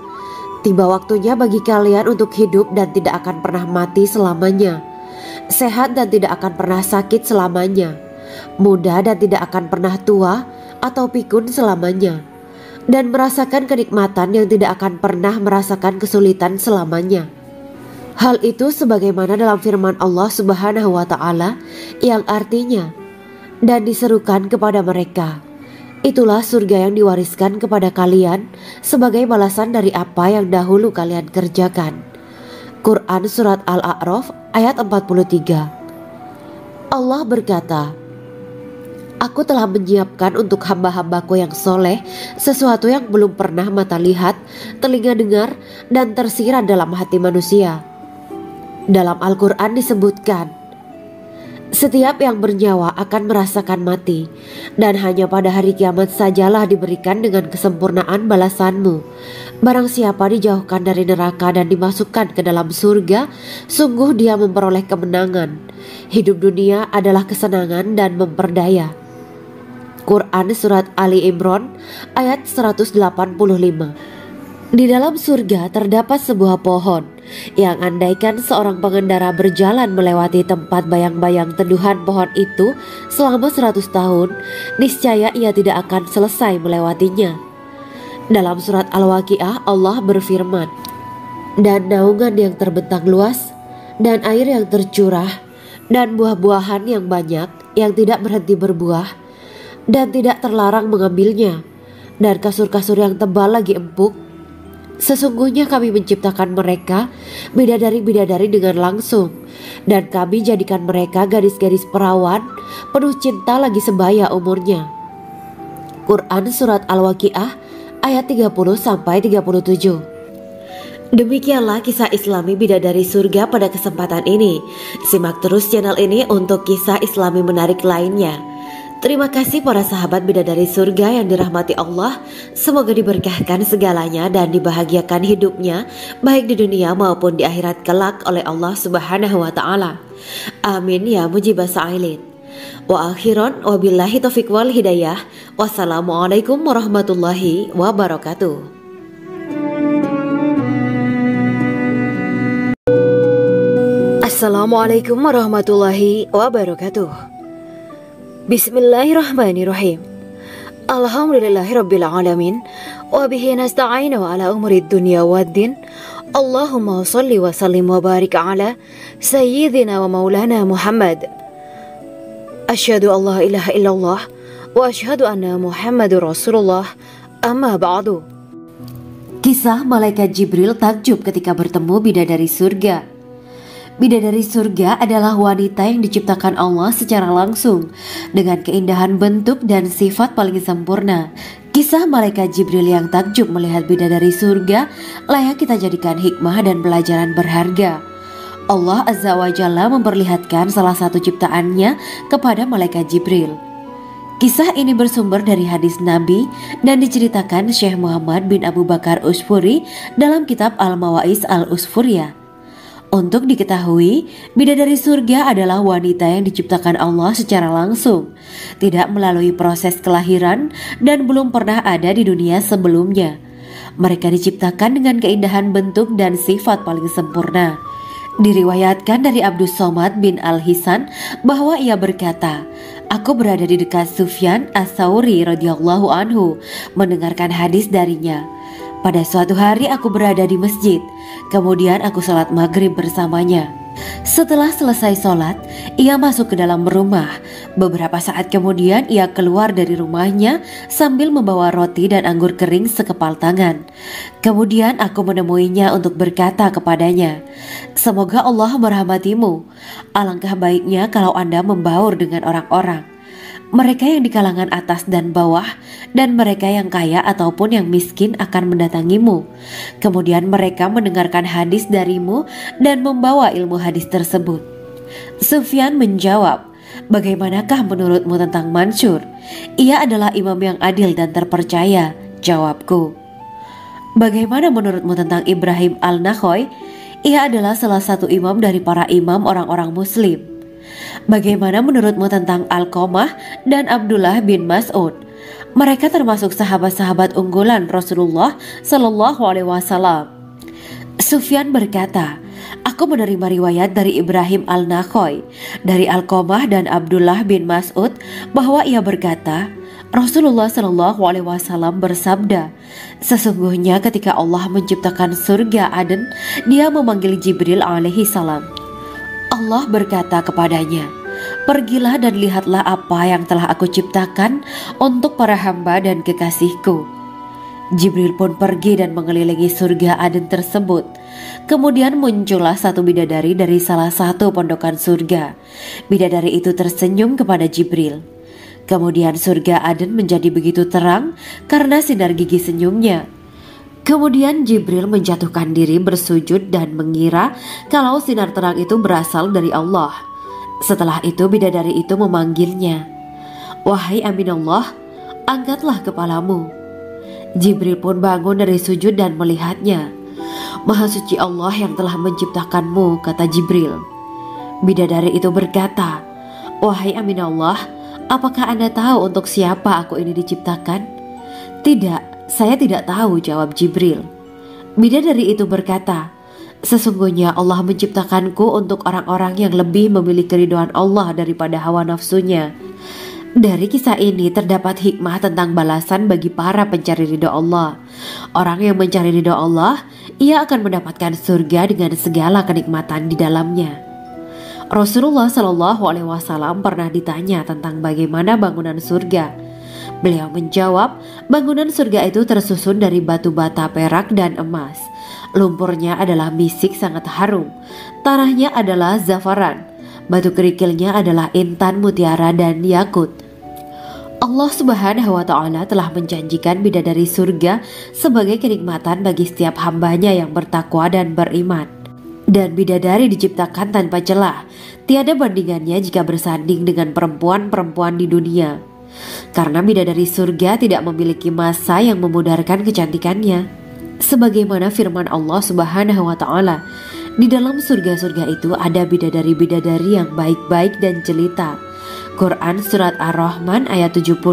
Tiba waktunya bagi kalian untuk hidup dan tidak akan pernah mati selamanya, sehat dan tidak akan pernah sakit selamanya, muda dan tidak akan pernah tua atau pikun selamanya, dan merasakan kenikmatan yang tidak akan pernah merasakan kesulitan selamanya. Hal itu sebagaimana dalam firman Allah Subhanahu wa Ta'ala yang artinya, dan diserukan kepada mereka, itulah surga yang diwariskan kepada kalian sebagai balasan dari apa yang dahulu kalian kerjakan. Quran Surat Al-A'raf ayat 43. Allah berkata, Aku telah menyiapkan untuk hamba-hambaku yang soleh sesuatu yang belum pernah mata lihat, telinga dengar, dan tersirat dalam hati manusia. Dalam Al-Quran disebutkan, setiap yang bernyawa akan merasakan mati, dan hanya pada hari kiamat sajalah diberikan dengan kesempurnaan balasanmu. Barang siapa dijauhkan dari neraka dan dimasukkan ke dalam surga, sungguh dia memperoleh kemenangan. Hidup dunia adalah kesenangan dan memperdaya. Quran Surat Ali Imran ayat 185. Di dalam surga terdapat sebuah pohon yang andaikan seorang pengendara berjalan melewati tempat bayang-bayang teduhan pohon itu selama 100 tahun, niscaya ia tidak akan selesai melewatinya. Dalam surat Al-Waqiah Allah berfirman, dan naungan yang terbentang luas, dan air yang tercurah, dan buah-buahan yang banyak yang tidak berhenti berbuah, dan tidak terlarang mengambilnya, dan kasur-kasur yang tebal lagi empuk. Sesungguhnya kami menciptakan mereka bidadari-bidadari dengan langsung, dan kami jadikan mereka gadis-gadis perawan penuh cinta lagi sebaya umurnya. Quran Surat Al-Waqiah ayat 30-37. Demikianlah kisah Islami bidadari surga pada kesempatan ini. Simak terus channel ini untuk kisah Islami menarik lainnya. Terima kasih para sahabat bidadari surga yang dirahmati Allah. Semoga diberkahkan segalanya dan dibahagiakan hidupnya baik di dunia maupun di akhirat kelak oleh Allah Subhanahu wa Ta'ala. Amin ya mujibah sa'ilin. Wa akhiran wabillahi taufiq wal hidayah. Wassalamualaikum warahmatullahi wabarakatuh. Assalamualaikum warahmatullahi wabarakatuh. Bismillahirrahmanirrahim. Alhamdulillahirabbil alamin wa bihi nasta'inu ala umuri dunya waddin. Allahumma shalli wa sallim wa barik ala sayyidina wa maulana Muhammad. Asyhadu an la ilaha illallah wa asyhadu anna Muhammadur Rasulullah. Amma ba'du. Kisah malaikat Jibril takjub ketika bertemu bidadari surga. Bidadari surga adalah wanita yang diciptakan Allah secara langsung dengan keindahan bentuk dan sifat paling sempurna. Kisah malaikat Jibril yang takjub melihat bidadari surga layak kita jadikan hikmah dan pelajaran berharga. Allah Azza wa Jalla memperlihatkan salah satu ciptaannya kepada malaikat Jibril. Kisah ini bersumber dari hadis Nabi dan diceritakan Syekh Muhammad bin Abu Bakar Usfuri dalam kitab Al-Mawaiz Al-Usfuriyah. Untuk diketahui, bidadari surga adalah wanita yang diciptakan Allah secara langsung, tidak melalui proses kelahiran dan belum pernah ada di dunia sebelumnya. Mereka diciptakan dengan keindahan bentuk dan sifat paling sempurna. Diriwayatkan dari Abdus Somad bin Al-Hisan bahwa ia berkata, Aku berada di dekat Sufyan As-Sauri radhiyallahu anhu mendengarkan hadis darinya. Pada suatu hari aku berada di masjid, kemudian aku sholat maghrib bersamanya. Setelah selesai sholat, ia masuk ke dalam rumah. Beberapa saat kemudian ia keluar dari rumahnya sambil membawa roti dan anggur kering sekepal tangan. Kemudian aku menemuinya untuk berkata kepadanya, Semoga Allah merahmatimu. Alangkah baiknya kalau Anda membaur dengan orang-orang. Mereka yang di kalangan atas dan bawah, dan mereka yang kaya ataupun yang miskin akan mendatangimu. Kemudian mereka mendengarkan hadis darimu dan membawa ilmu hadis tersebut. Sufyan menjawab, Bagaimanakah menurutmu tentang Mansur? Ia adalah imam yang adil dan terpercaya. Jawabku. Bagaimana menurutmu tentang Ibrahim Al-Nakhoy? Ia adalah salah satu imam dari para imam orang-orang muslim. Bagaimana menurutmu tentang Alqamah dan Abdullah bin Mas'ud? Mereka termasuk sahabat-sahabat unggulan Rasulullah Shallallahu Alaihi Wasallam. Sufyan berkata, aku menerima riwayat dari Ibrahim al-Nakhoy, dari Alqamah dan Abdullah bin Mas'ud bahwa ia berkata, Rasulullah Shallallahu Alaihi Wasallam bersabda, sesungguhnya ketika Allah menciptakan surga Aden, Dia memanggil Jibril alaihi salam. Allah berkata kepadanya, pergilah dan lihatlah apa yang telah aku ciptakan untuk para hamba dan kekasihku. Jibril pun pergi dan mengelilingi surga Aden tersebut. Kemudian muncullah satu bidadari dari salah satu pondokan surga. Bidadari itu tersenyum kepada Jibril. Kemudian surga Aden menjadi begitu terang karena sinar gigi senyumnya. Kemudian Jibril menjatuhkan diri bersujud dan mengira kalau sinar terang itu berasal dari Allah. Setelah itu bidadari itu memanggilnya, wahai Aminullah, angkatlah kepalamu. Jibril pun bangun dari sujud dan melihatnya. Maha suci Allah yang telah menciptakanmu, kata Jibril. Bidadari itu berkata, wahai Aminullah, apakah Anda tahu untuk siapa aku ini diciptakan? Tidak, saya tidak tahu, jawab Jibril. Bidadari itu berkata, sesungguhnya Allah menciptakanku untuk orang-orang yang lebih memilih keridhaan Allah daripada hawa nafsunya. Dari kisah ini terdapat hikmah tentang balasan bagi para pencari ridha Allah. Orang yang mencari ridha Allah, ia akan mendapatkan surga dengan segala kenikmatan di dalamnya. Rasulullah Shallallahu Alaihi Wasallam pernah ditanya tentang bagaimana bangunan surga. Beliau menjawab, bangunan surga itu tersusun dari batu bata, perak, dan emas. Lumpurnya adalah misik sangat harum. Tanahnya adalah zafaran. Batu kerikilnya adalah intan, mutiara, dan yakut. Allah Subhanahu wa Ta'ala telah menjanjikan bidadari surga sebagai kenikmatan bagi setiap hambanya yang bertakwa dan beriman. Dan bidadari diciptakan tanpa celah, tiada bandingannya jika bersanding dengan perempuan-perempuan di dunia. Karena bidadari surga tidak memiliki masa yang memudarkan kecantikannya. Sebagaimana firman Allah Subhanahu wa Ta'ala, di dalam surga-surga itu ada bidadari-bidadari yang baik-baik dan jelita. Quran Surat Ar-Rahman ayat 70.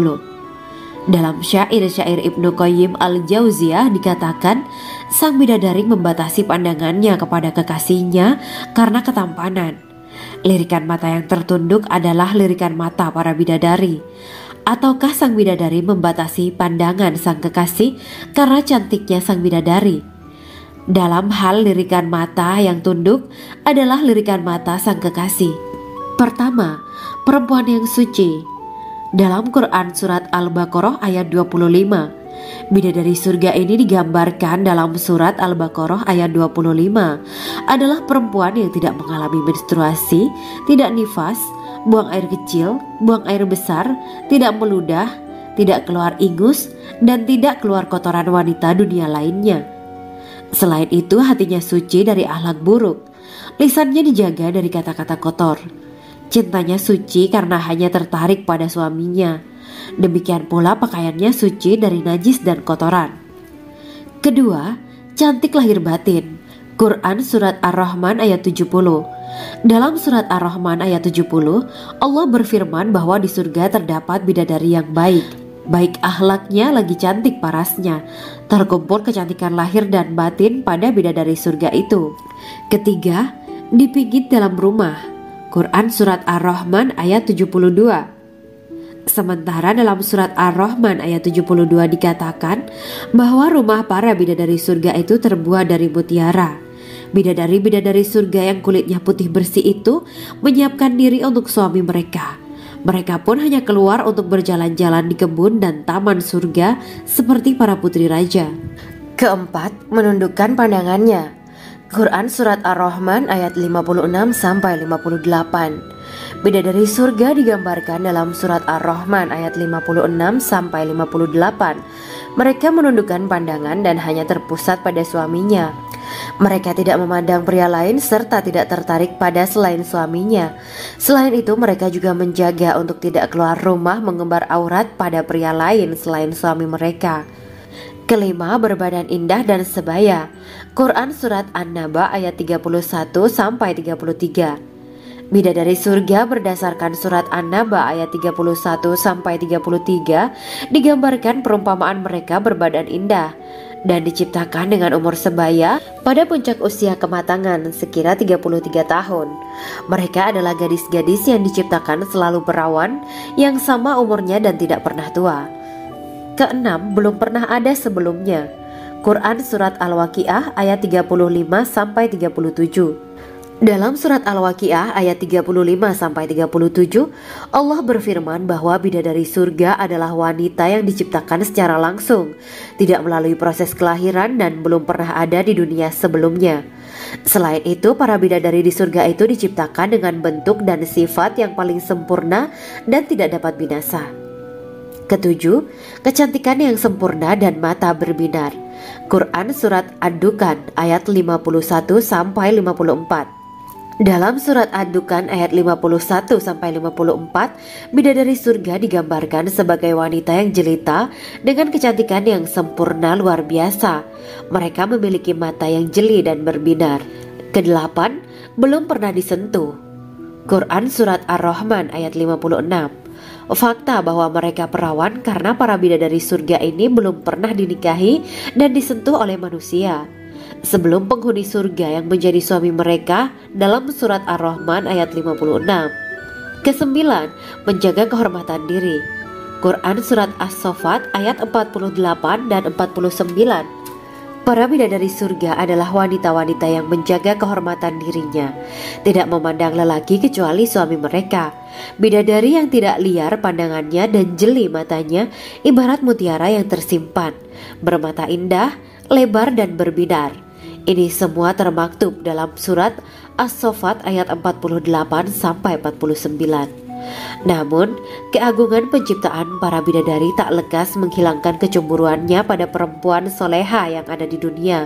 Dalam syair-syair Ibnu Qayyim al-Jauziyah dikatakan, sang bidadari membatasi pandangannya kepada kekasihnya karena ketampanan. Lirikan mata yang tertunduk adalah lirikan mata para bidadari. Ataukah sang bidadari membatasi pandangan sang kekasih karena cantiknya sang bidadari? Dalam hal lirikan mata yang tunduk adalah lirikan mata sang kekasih. Pertama, perempuan yang suci. Dalam Quran Surat Al-Baqarah ayat 25, bidadari surga ini digambarkan dalam Surat Al-Baqarah ayat 25 adalah perempuan yang tidak mengalami menstruasi, tidak nifas, buang air kecil, buang air besar, tidak meludah, tidak keluar ingus, dan tidak keluar kotoran wanita dunia lainnya. Selain itu hatinya suci dari akhlak buruk, lisannya dijaga dari kata-kata kotor. Cintanya suci karena hanya tertarik pada suaminya. Demikian pula pakaiannya suci dari najis dan kotoran. Kedua, cantik lahir batin. Quran Surat Ar-Rahman ayat 70. Dalam Surat Ar-Rahman ayat 70, Allah berfirman bahwa di surga terdapat bidadari yang baik. Baik akhlaknya lagi cantik parasnya. Terkumpul kecantikan lahir dan batin pada bidadari surga itu. Ketiga, dipijit dalam rumah. Quran Surat Ar-Rahman ayat 72. Sementara dalam Surat Ar-Rahman ayat 72 dikatakan bahwa rumah para bidadari surga itu terbuat dari mutiara. Bidadari-bidadari surga yang kulitnya putih bersih itu menyiapkan diri untuk suami mereka. Mereka pun hanya keluar untuk berjalan-jalan di kebun dan taman surga seperti para putri raja. Keempat, menundukkan pandangannya. Quran Surat Ar-Rahman ayat 56-58. Bidadari surga digambarkan dalam Surat Ar-Rahman ayat 56-58. Mereka menundukkan pandangan dan hanya terpusat pada suaminya. Mereka tidak memandang pria lain serta tidak tertarik pada selain suaminya. Selain itu mereka juga menjaga untuk tidak keluar rumah mengembar aurat pada pria lain selain suami mereka. Kelima, berbadan indah dan sebaya. Quran Surat An-Naba ayat 31-33. Bidadari surga berdasarkan surat An-Naba ayat 31-33 digambarkan perumpamaan mereka berbadan indah dan diciptakan dengan umur sebaya pada puncak usia kematangan sekira 33 tahun. Mereka adalah gadis-gadis yang diciptakan selalu perawan yang sama umurnya dan tidak pernah tua. Keenam, belum pernah ada sebelumnya. Quran Surat Al-Waqiah ayat 35-37. Dalam surat Al-Waqiah ayat 35-37, Allah berfirman bahwa bidadari surga adalah wanita yang diciptakan secara langsung, tidak melalui proses kelahiran dan belum pernah ada di dunia sebelumnya. Selain itu, para bidadari di surga itu diciptakan dengan bentuk dan sifat yang paling sempurna dan tidak dapat binasa. Ketujuh, kecantikan yang sempurna dan mata berbinar. Quran Surat Ad-Dukan ayat 51-54. Dalam surat Ad-Dukan ayat 51-54, bidadari surga digambarkan sebagai wanita yang jelita dengan kecantikan yang sempurna luar biasa. Mereka memiliki mata yang jeli dan berbinar. Kedelapan, belum pernah disentuh. Quran Surat Ar-Rahman ayat 56. Fakta bahwa mereka perawan karena para bidadari surga ini belum pernah dinikahi dan disentuh oleh manusia sebelum penghuni surga yang menjadi suami mereka dalam surat Ar-Rahman ayat 56. Kesembilan, menjaga kehormatan diri. Quran Surat As-Saffat ayat 48 dan 49. Para bidadari surga adalah wanita-wanita yang menjaga kehormatan dirinya, tidak memandang lelaki kecuali suami mereka. Bidadari yang tidak liar pandangannya dan jeli matanya ibarat mutiara yang tersimpan, bermata indah, lebar dan berbinar. Ini semua termaktub dalam surat As-Saffat ayat 48-49. Namun, keagungan penciptaan para bidadari tak lekas menghilangkan kecemburuannya pada perempuan soleha yang ada di dunia.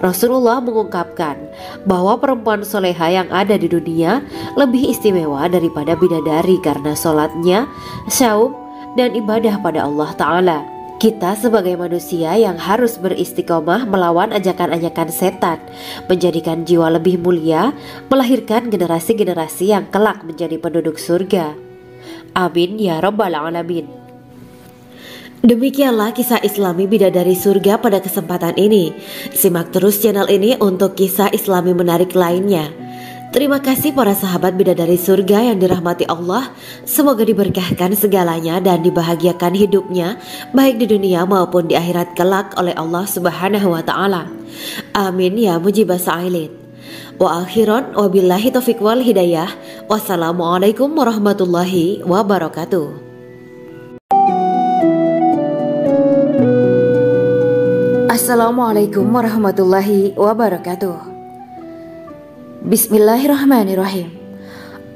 Rasulullah mengungkapkan bahwa perempuan soleha yang ada di dunia lebih istimewa daripada bidadari karena sholatnya, syaum, dan ibadah pada Allah Ta'ala. Kita sebagai manusia yang harus beristiqomah melawan ajakan-ajakan setan, menjadikan jiwa lebih mulia, melahirkan generasi-generasi yang kelak menjadi penduduk surga. Amin ya Rabbal Alamin. Demikianlah kisah Islami bidadari surga pada kesempatan ini. Simak terus channel ini untuk kisah Islami menarik lainnya. Terima kasih para sahabat bidadari surga yang dirahmati Allah. Semoga diberkahkan segalanya dan dibahagiakan hidupnya baik di dunia maupun di akhirat kelak oleh Allah Subhanahu wa Ta'ala. Amin ya mujibah sa'ilin. Wa akhiran wabillahi taufiq wal hidayah. Wassalamualaikum warahmatullahi wabarakatuh. Assalamualaikum warahmatullahi wabarakatuh. Bismillahirrahmanirrahim.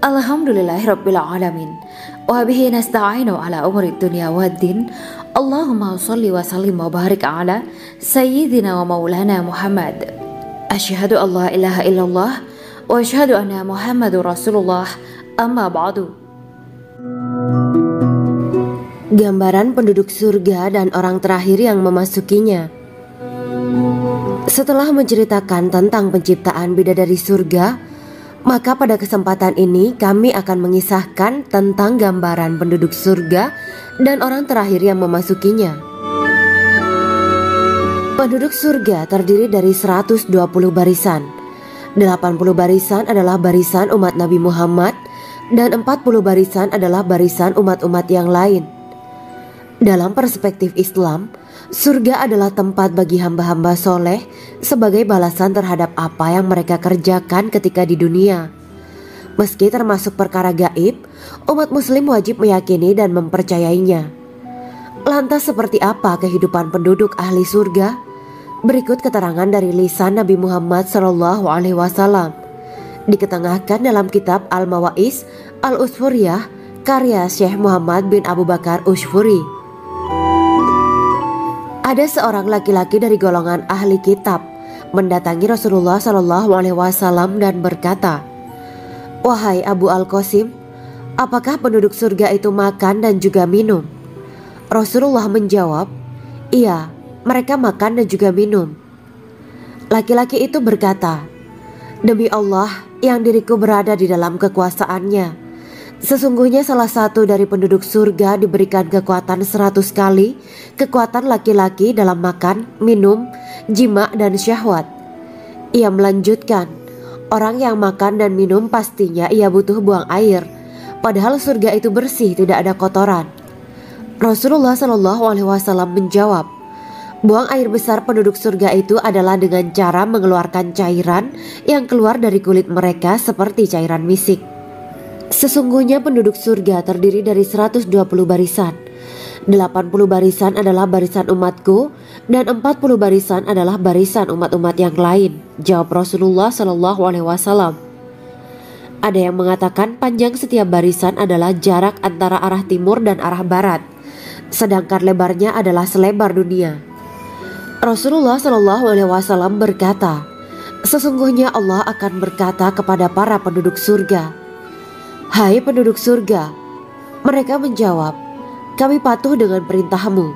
Alhamdulillahirabbil alamin. Wa bihi nasta'inu ala umuri dunya waddin. Allahumma shalli wa sallim wa barik ala sayyidina wa maulana Muhammad. Asyhadu an la ilaha illallah wa asyhadu anna Muhammadur Rasulullah. Amma ba'du. Gambaran penduduk surga dan orang terakhir yang memasukinya. Setelah menceritakan tentang penciptaan bidadari surga, maka pada kesempatan ini kami akan mengisahkan tentang gambaran penduduk surga dan orang terakhir yang memasukinya. Penduduk surga terdiri dari 120 barisan. 80 barisan adalah barisan umat Nabi Muhammad dan 40 barisan adalah barisan umat-umat yang lain. Dalam perspektif Islam, surga adalah tempat bagi hamba-hamba soleh sebagai balasan terhadap apa yang mereka kerjakan ketika di dunia. Meski termasuk perkara gaib, umat muslim wajib meyakini dan mempercayainya. Lantas seperti apa kehidupan penduduk ahli surga? Berikut keterangan dari lisan Nabi Muhammad SAW, diketengahkan dalam kitab Al-Mawa'is Al-Usfuriyah karya Syekh Muhammad bin Abu Bakar Ushfuri. Ada seorang laki-laki dari golongan ahli kitab mendatangi Rasulullah SAW dan berkata, "Wahai Abu Al-Qasim, apakah penduduk surga itu makan dan juga minum?" Rasulullah menjawab, "Iya, mereka makan dan juga minum." Laki-laki itu berkata, Demi Allah yang diriku berada di dalam kekuasaannya, sesungguhnya salah satu dari penduduk surga diberikan kekuatan 100 kali kekuatan laki-laki dalam makan, minum, jima dan syahwat. Ia melanjutkan, orang yang makan dan minum pastinya ia butuh buang air, padahal surga itu bersih, tidak ada kotoran. Rasulullah SAW menjawab, buang air besar penduduk surga itu adalah dengan cara mengeluarkan cairan yang keluar dari kulit mereka seperti cairan misik. Sesungguhnya penduduk surga terdiri dari 120 barisan. 80 barisan adalah barisan umatku dan 40 barisan adalah barisan umat-umat yang lain, jawab Rasulullah SAW. Ada yang mengatakan panjang setiap barisan adalah jarak antara arah timur dan arah barat, sedangkan lebarnya adalah selebar dunia. Rasulullah SAW berkata, sesungguhnya Allah akan berkata kepada para penduduk surga, hai penduduk surga. Mereka menjawab, kami patuh dengan perintahmu.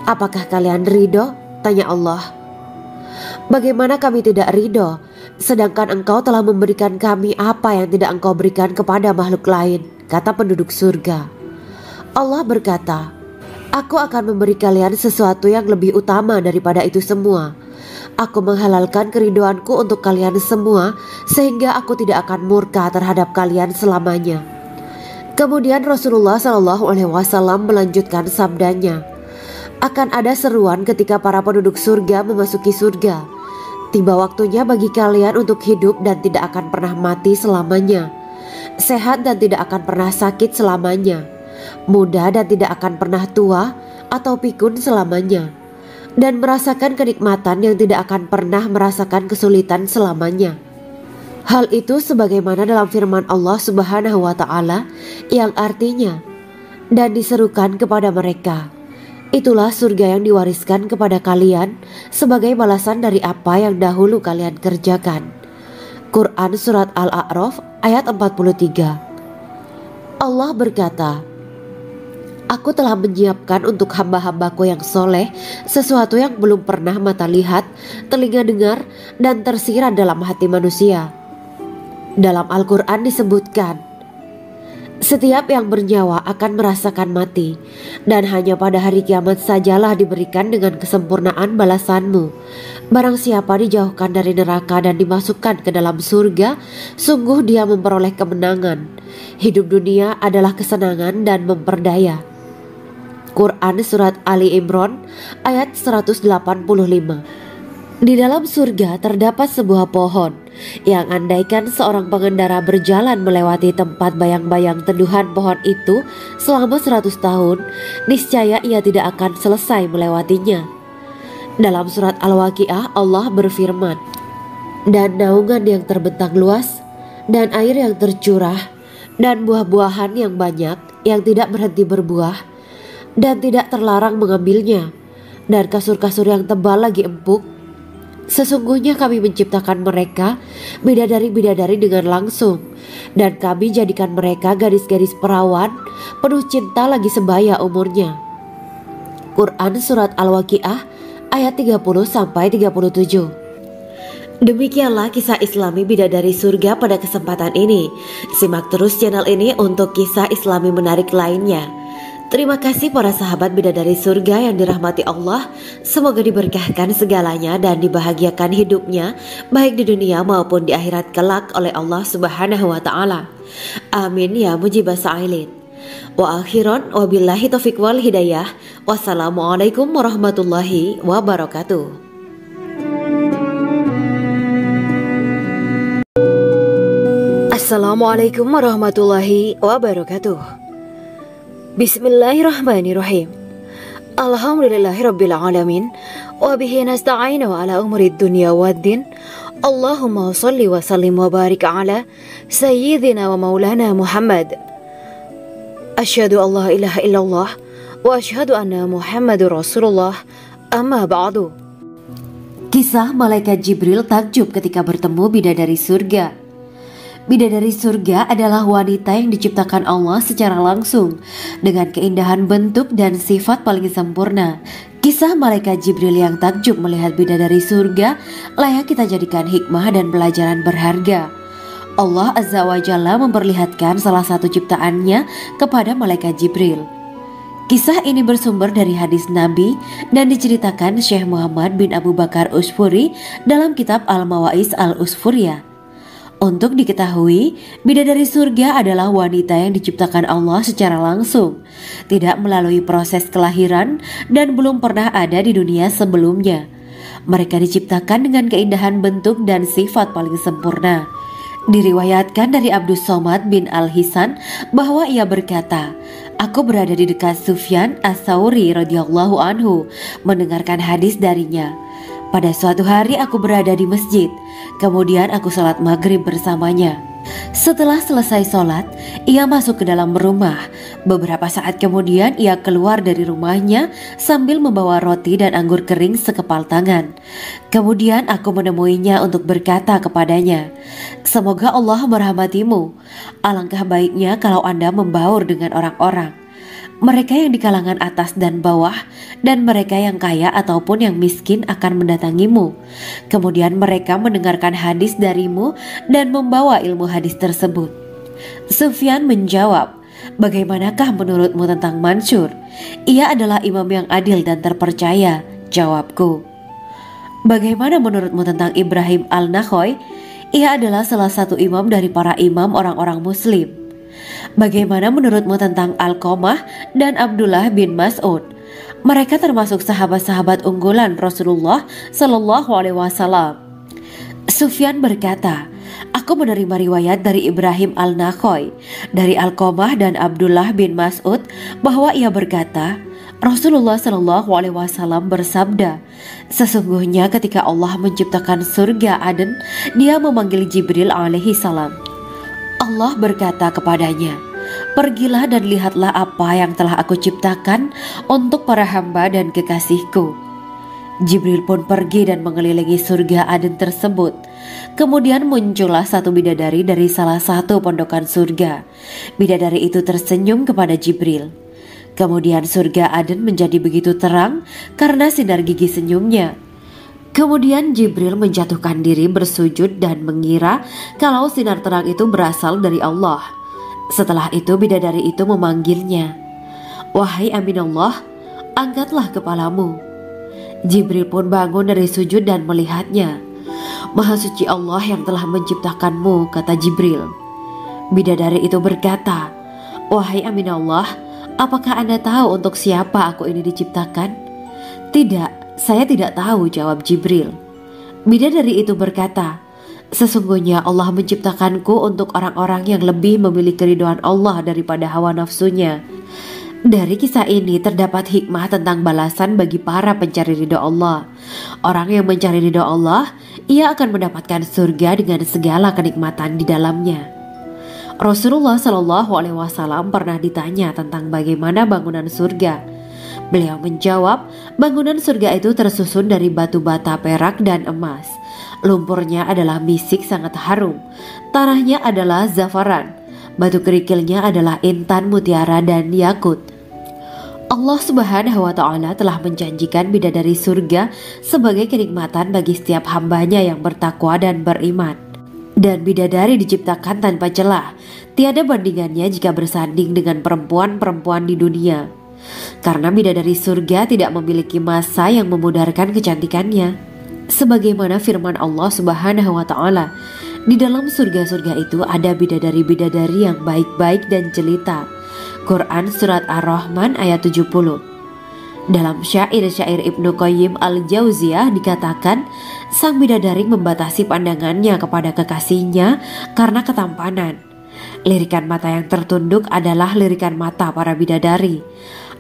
Apakah kalian ridho? Tanya Allah. Bagaimana kami tidak ridho, sedangkan engkau telah memberikan kami apa yang tidak engkau berikan kepada makhluk lain, kata penduduk surga. Allah berkata, aku akan memberi kalian sesuatu yang lebih utama daripada itu semua. Aku menghalalkan keridoanku untuk kalian semua, sehingga aku tidak akan murka terhadap kalian selamanya. Kemudian Rasulullah SAW melanjutkan sabdanya, akan ada seruan ketika para penduduk surga memasuki surga. Tiba waktunya bagi kalian untuk hidup dan tidak akan pernah mati selamanya, sehat dan tidak akan pernah sakit selamanya, muda dan tidak akan pernah tua atau pikun selamanya, dan merasakan kenikmatan yang tidak akan pernah merasakan kesulitan selamanya. Hal itu sebagaimana dalam firman Allah Subhanahu wa Ta'ala yang artinya, dan diserukan kepada mereka, itulah surga yang diwariskan kepada kalian sebagai balasan dari apa yang dahulu kalian kerjakan. Quran Surat Al-A'raf ayat 43. Allah berkata, aku telah menyiapkan untuk hamba-hambaku yang soleh sesuatu yang belum pernah mata lihat, telinga dengar, dan tersirat dalam hati manusia. Dalam Al-Quran disebutkan, setiap yang bernyawa akan merasakan mati, dan hanya pada hari kiamat sajalah diberikan dengan kesempurnaan balasanmu. Barang siapa dijauhkan dari neraka dan dimasukkan ke dalam surga, sungguh dia memperoleh kemenangan. Hidup dunia adalah kesenangan dan memperdaya. Quran Surat Ali Imran ayat 185. Di dalam surga terdapat sebuah pohon yang andaikan seorang pengendara berjalan melewati tempat bayang-bayang teduhan pohon itu selama 100 tahun, niscaya ia tidak akan selesai melewatinya. Dalam surat Al-Waqiah Allah berfirman, dan naungan yang terbentang luas, dan air yang tercurah, dan buah-buahan yang banyak yang tidak berhenti berbuah, dan tidak terlarang mengambilnya, dan kasur-kasur yang tebal lagi empuk. Sesungguhnya kami menciptakan mereka bidadari-bidadari dengan langsung, dan kami jadikan mereka gadis-gadis perawan penuh cinta lagi sebaya umurnya. Quran Surat Al-Waqiah ayat 30-37. Demikianlah kisah Islami bidadari surga pada kesempatan ini. Simak terus channel ini untuk kisah Islami menarik lainnya. Terima kasih para sahabat bidadari surga yang dirahmati Allah. Semoga diberkahkan segalanya dan dibahagiakan hidupnya, baik di dunia maupun di akhirat kelak oleh Allah Subhanahu wa Ta'ala. Amin ya mujibah sa'ilin. Wa akhiran wabillahi taufiq wal hidayah. Wassalamualaikum warahmatullahi wabarakatuh. Assalamualaikum warahmatullahi wabarakatuh. Bismillahirrahmanirrahim. Alhamdulillahirabbil alamin wa bihi nasta'inu ala umuri dunya waddin. Allahumma shalli wa sallim wa barik ala sayyidina wa maulana Muhammad. Asyhadu an la ilaha illallah wa asyhadu anna Muhammadur Rasulullah. Amma ba'du. Kisah malaikat Jibril takjub ketika bertemu bidadari surga. Bidadari surga adalah wanita yang diciptakan Allah secara langsung dengan keindahan bentuk dan sifat paling sempurna. Kisah malaikat Jibril yang takjub melihat bidadari surga layak kita jadikan hikmah dan pelajaran berharga. Allah Azza wa Jalla memperlihatkan salah satu ciptaannya kepada malaikat Jibril. Kisah ini bersumber dari hadis Nabi dan diceritakan Syekh Muhammad bin Abu Bakar Usfuri dalam kitab Al-Mawaiz Al-Usfuriyah. Untuk diketahui, bidadari surga adalah wanita yang diciptakan Allah secara langsung, tidak melalui proses kelahiran dan belum pernah ada di dunia sebelumnya. Mereka diciptakan dengan keindahan bentuk dan sifat paling sempurna. Diriwayatkan dari Abdus Somad bin Al-Hisan bahwa ia berkata, "Aku berada di dekat Sufyan Ats-Tsauri radhiyallahu anhu mendengarkan hadis darinya. Pada suatu hari aku berada di masjid, kemudian aku sholat maghrib bersamanya. Setelah selesai sholat, ia masuk ke dalam rumah. Beberapa saat kemudian ia keluar dari rumahnya sambil membawa roti dan anggur kering sekepal tangan. Kemudian aku menemuinya untuk berkata kepadanya, 'Semoga Allah merahmatimu. Alangkah baiknya kalau Anda membaur dengan orang-orang. Mereka yang di kalangan atas dan bawah, dan mereka yang kaya ataupun yang miskin akan mendatangimu. Kemudian mereka mendengarkan hadis darimu dan membawa ilmu hadis tersebut.' Sufyan menjawab, 'Bagaimanakah menurutmu tentang Mansur? Ia adalah imam yang adil dan terpercaya.' Jawabku. 'Bagaimana menurutmu tentang Ibrahim Al-Nakhoy? Ia adalah salah satu imam dari para imam orang-orang muslim.' 'Bagaimana menurutmu tentang Alqamah dan Abdullah bin Mas'ud? Mereka termasuk sahabat-sahabat unggulan Rasulullah Shallallahu Alaihi Wasallam.' Sufyan berkata, 'Aku menerima riwayat dari Ibrahim Al-Nakhoy, dari Alqamah dan Abdullah bin Mas'ud bahwa ia berkata, Rasulullah Shallallahu Alaihi Wasallam bersabda, sesungguhnya ketika Allah menciptakan surga Aden, Dia memanggil Jibril alaihi salam. Allah berkata kepadanya, pergilah dan lihatlah apa yang telah aku ciptakan untuk para hamba dan kekasihku. Jibril pun pergi dan mengelilingi surga Aden tersebut. Kemudian muncullah satu bidadari dari salah satu pondokan surga. Bidadari itu tersenyum kepada Jibril. Kemudian surga Aden menjadi begitu terang karena sinar gigi senyumnya. Kemudian Jibril menjatuhkan diri bersujud dan mengira kalau sinar terang itu berasal dari Allah. Setelah itu bidadari itu memanggilnya, wahai Aminullah, angkatlah kepalamu. Jibril pun bangun dari sujud dan melihatnya. Maha suci Allah yang telah menciptakanmu, kata Jibril. Bidadari itu berkata, wahai Aminullah, apakah Anda tahu untuk siapa aku ini diciptakan? Tidak. Saya tidak tahu, jawab Jibril. Bidadari itu berkata, sesungguhnya Allah menciptakanku untuk orang-orang yang lebih memilih keridhaan Allah daripada hawa nafsunya. Dari kisah ini terdapat hikmah tentang balasan bagi para pencari ridha Allah. Orang yang mencari ridha Allah, ia akan mendapatkan surga dengan segala kenikmatan di dalamnya. Rasulullah Shallallahu Alaihi Wasallam pernah ditanya tentang bagaimana bangunan surga. Beliau menjawab, bangunan surga itu tersusun dari batu bata, perak, dan emas. Lumpurnya adalah misik sangat harum. Tanahnya adalah zafaran. Batu kerikilnya adalah intan, mutiara, dan yakut. Allah Subhanahu wa Ta'ala telah menjanjikan bidadari surga sebagai kenikmatan bagi setiap hambanya yang bertakwa dan beriman. Dan bidadari diciptakan tanpa celah. Tiada bandingannya jika bersanding dengan perempuan-perempuan di dunia. Karena bidadari surga tidak memiliki masa yang memudarkan kecantikannya. Sebagaimana firman Allah Subhanahu wa Ta'ala, di dalam surga-surga itu ada bidadari-bidadari yang baik-baik dan jelita. Quran Surat Ar-Rahman ayat 70. Dalam syair-syair Ibnu Qayyim Al-Jauziyah dikatakan, sang bidadari membatasi pandangannya kepada kekasihnya karena ketampanan. Lirikan mata yang tertunduk adalah lirikan mata para bidadari.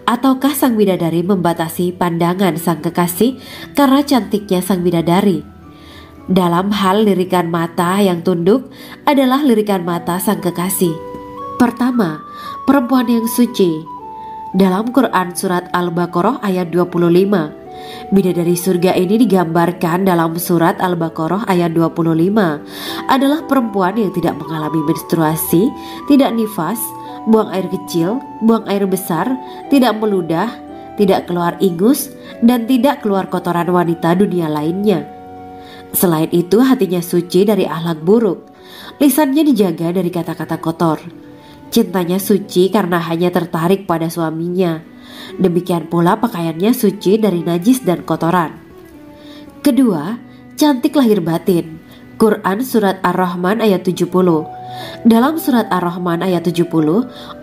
Ataukah sang bidadari membatasi pandangan sang kekasih karena cantiknya sang bidadari? Dalam hal lirikan mata yang tunduk adalah lirikan mata sang kekasih. Pertama, perempuan yang suci. Dalam Quran Surat Al-Baqarah ayat 25, bidadari surga ini digambarkan dalam Surat Al-Baqarah ayat 25 adalah perempuan yang tidak mengalami menstruasi, tidak nifas, buang air kecil, buang air besar, tidak meludah, tidak keluar ingus, dan tidak keluar kotoran wanita dunia lainnya. Selain itu, hatinya suci dari akhlak buruk, lisannya dijaga dari kata-kata kotor. Cintanya suci karena hanya tertarik pada suaminya. Demikian pula pakaiannya suci dari najis dan kotoran. Kedua, cantik lahir batin. Quran Surat Ar-Rahman ayat 70. Dalam Surat Ar-Rahman ayat 70,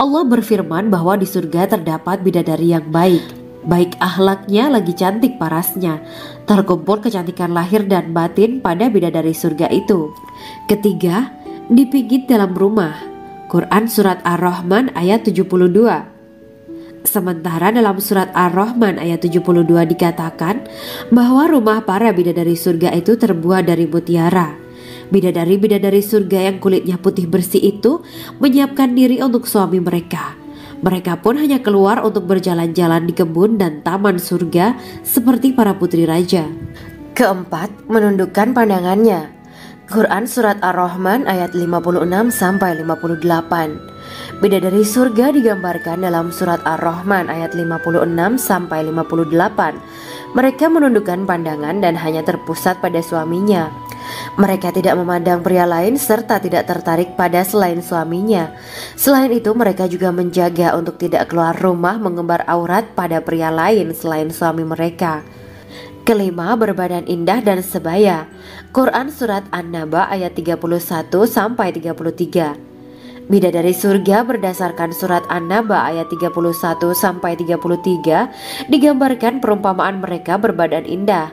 Allah berfirman bahwa di surga terdapat bidadari yang baik. Baik akhlaknya lagi cantik parasnya. Terkumpul kecantikan lahir dan batin pada bidadari surga itu. Ketiga, dipijit dalam rumah. Quran Surat Ar-Rahman ayat 72. Sementara dalam Surat Ar-Rahman ayat 72 dikatakan bahwa rumah para bidadari surga itu terbuat dari mutiara. Bidadari-bidadari surga yang kulitnya putih bersih itu menyiapkan diri untuk suami mereka. Mereka pun hanya keluar untuk berjalan-jalan di kebun dan taman surga seperti para putri raja. Keempat, menundukkan pandangannya. Quran Surat Ar-Rahman ayat 56-58. Bidadari surga digambarkan dalam Surat Ar-Rahman ayat 56-58. Mereka menundukkan pandangan dan hanya terpusat pada suaminya. Mereka tidak memandang pria lain serta tidak tertarik pada selain suaminya. Selain itu, mereka juga menjaga untuk tidak keluar rumah mengembar aurat pada pria lain selain suami mereka. Kelima, berbadan indah dan sebaya. Quran Surat An-Naba ayat 31-33. Bidadari surga berdasarkan Surat An-Naba ayat 31-33 digambarkan perumpamaan mereka berbadan indah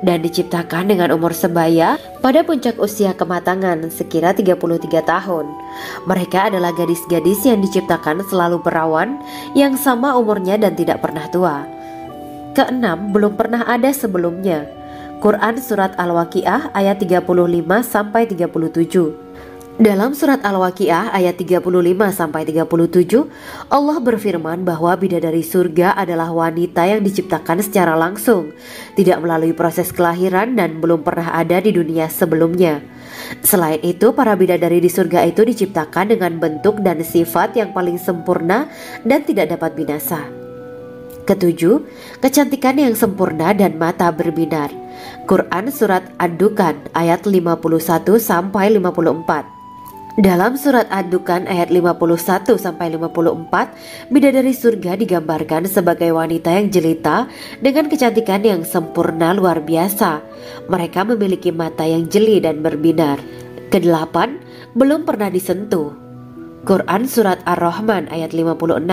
dan diciptakan dengan umur sebaya pada puncak usia kematangan sekira 33 tahun. Mereka adalah gadis-gadis yang diciptakan selalu perawan, yang sama umurnya dan tidak pernah tua. Keenam, belum pernah ada sebelumnya. Quran Surat Al-Waqiah ayat 35-37. Dalam Surat Al-Waqiah ayat 35-37, Allah berfirman bahwa bidadari surga adalah wanita yang diciptakan secara langsung, tidak melalui proses kelahiran dan belum pernah ada di dunia sebelumnya. Selain itu, para bidadari di surga itu diciptakan dengan bentuk dan sifat yang paling sempurna dan tidak dapat binasa. Ketujuh, kecantikan yang sempurna dan mata berbinar. Quran Surat Ad-Dukan ayat 51-54. Dalam Surat Ad-Dukan ayat 51-54, bidadari surga digambarkan sebagai wanita yang jelita dengan kecantikan yang sempurna luar biasa. Mereka memiliki mata yang jeli dan berbinar. Kedelapan, belum pernah disentuh. Quran Surat Ar-Rahman ayat 56.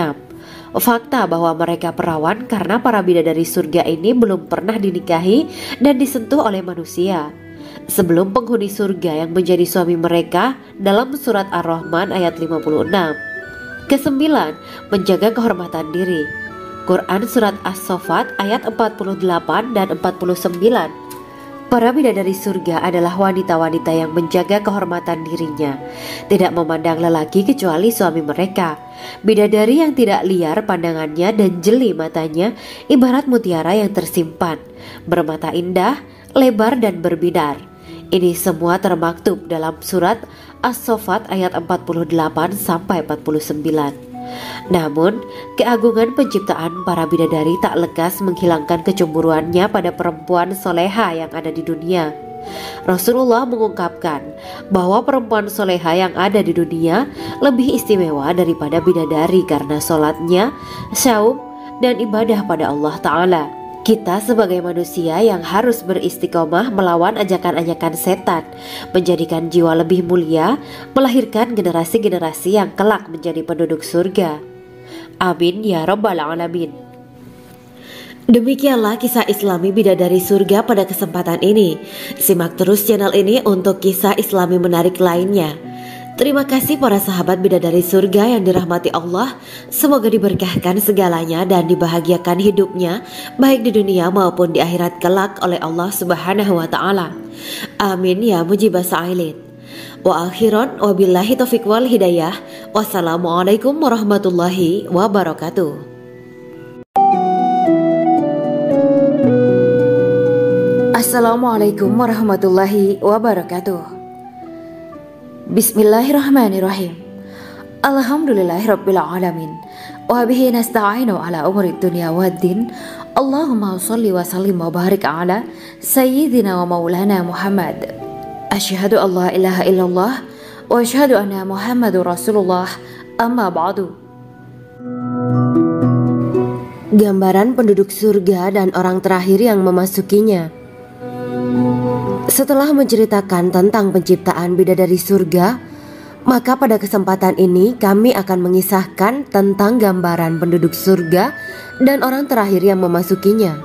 Fakta bahwa mereka perawan karena para bidadari surga ini belum pernah dinikahi dan disentuh oleh manusia sebelum penghuni surga yang menjadi suami mereka dalam Surat Ar-Rahman ayat 56. Kesembilan, menjaga kehormatan diri. Quran Surat As-Saffat ayat 48 dan 49. Para bidadari surga adalah wanita-wanita yang menjaga kehormatan dirinya, tidak memandang lelaki kecuali suami mereka. Bidadari yang tidak liar pandangannya dan jeli matanya ibarat mutiara yang tersimpan, bermata indah, lebar dan berbinar. Ini semua termaktub dalam Surat As-Saffat ayat 48-49. Namun, keagungan penciptaan para bidadari tak lekas menghilangkan kecemburuannya pada perempuan soleha yang ada di dunia. Rasulullah mengungkapkan bahwa perempuan soleha yang ada di dunia lebih istimewa daripada bidadari karena sholatnya, saum, dan ibadah pada Allah Ta'ala. Kita sebagai manusia yang harus beristiqomah melawan ajakan-ajakan setan, menjadikan jiwa lebih mulia, melahirkan generasi-generasi yang kelak menjadi penduduk surga. Amin ya Rabbal Alamin. Demikianlah kisah Islami bidadari surga pada kesempatan ini. Simak terus channel ini untuk kisah Islami menarik lainnya. Terima kasih para sahabat bidadari surga yang dirahmati Allah. Semoga diberkahkan segalanya dan dibahagiakan hidupnya baik di dunia maupun di akhirat kelak oleh Allah Subhanahu wa Ta'ala. Amin ya mujibah sa'ilin. Wa akhiran wabillahi taufiq wal hidayah. Wassalamualaikum warahmatullahi wabarakatuh. Assalamualaikum warahmatullahi wabarakatuh. Bismillahirrahmanirrahim. Alhamdulillahirabbil alamin. wa bihi nasta'inu ala umuri dunya waddin. Allahumma sholli wa sallim wa barik ala sayyidina wa maulana Muhammad. Asyhadu an la ilaha illallah wa asyhadu anna Muhammadur Rasulullah. Amma ba'du. Gambaran penduduk surga dan orang terakhir yang memasukinya. Setelah menceritakan tentang penciptaan bidadari surga, maka pada kesempatan ini kami akan mengisahkan tentang gambaran penduduk surga dan orang terakhir yang memasukinya.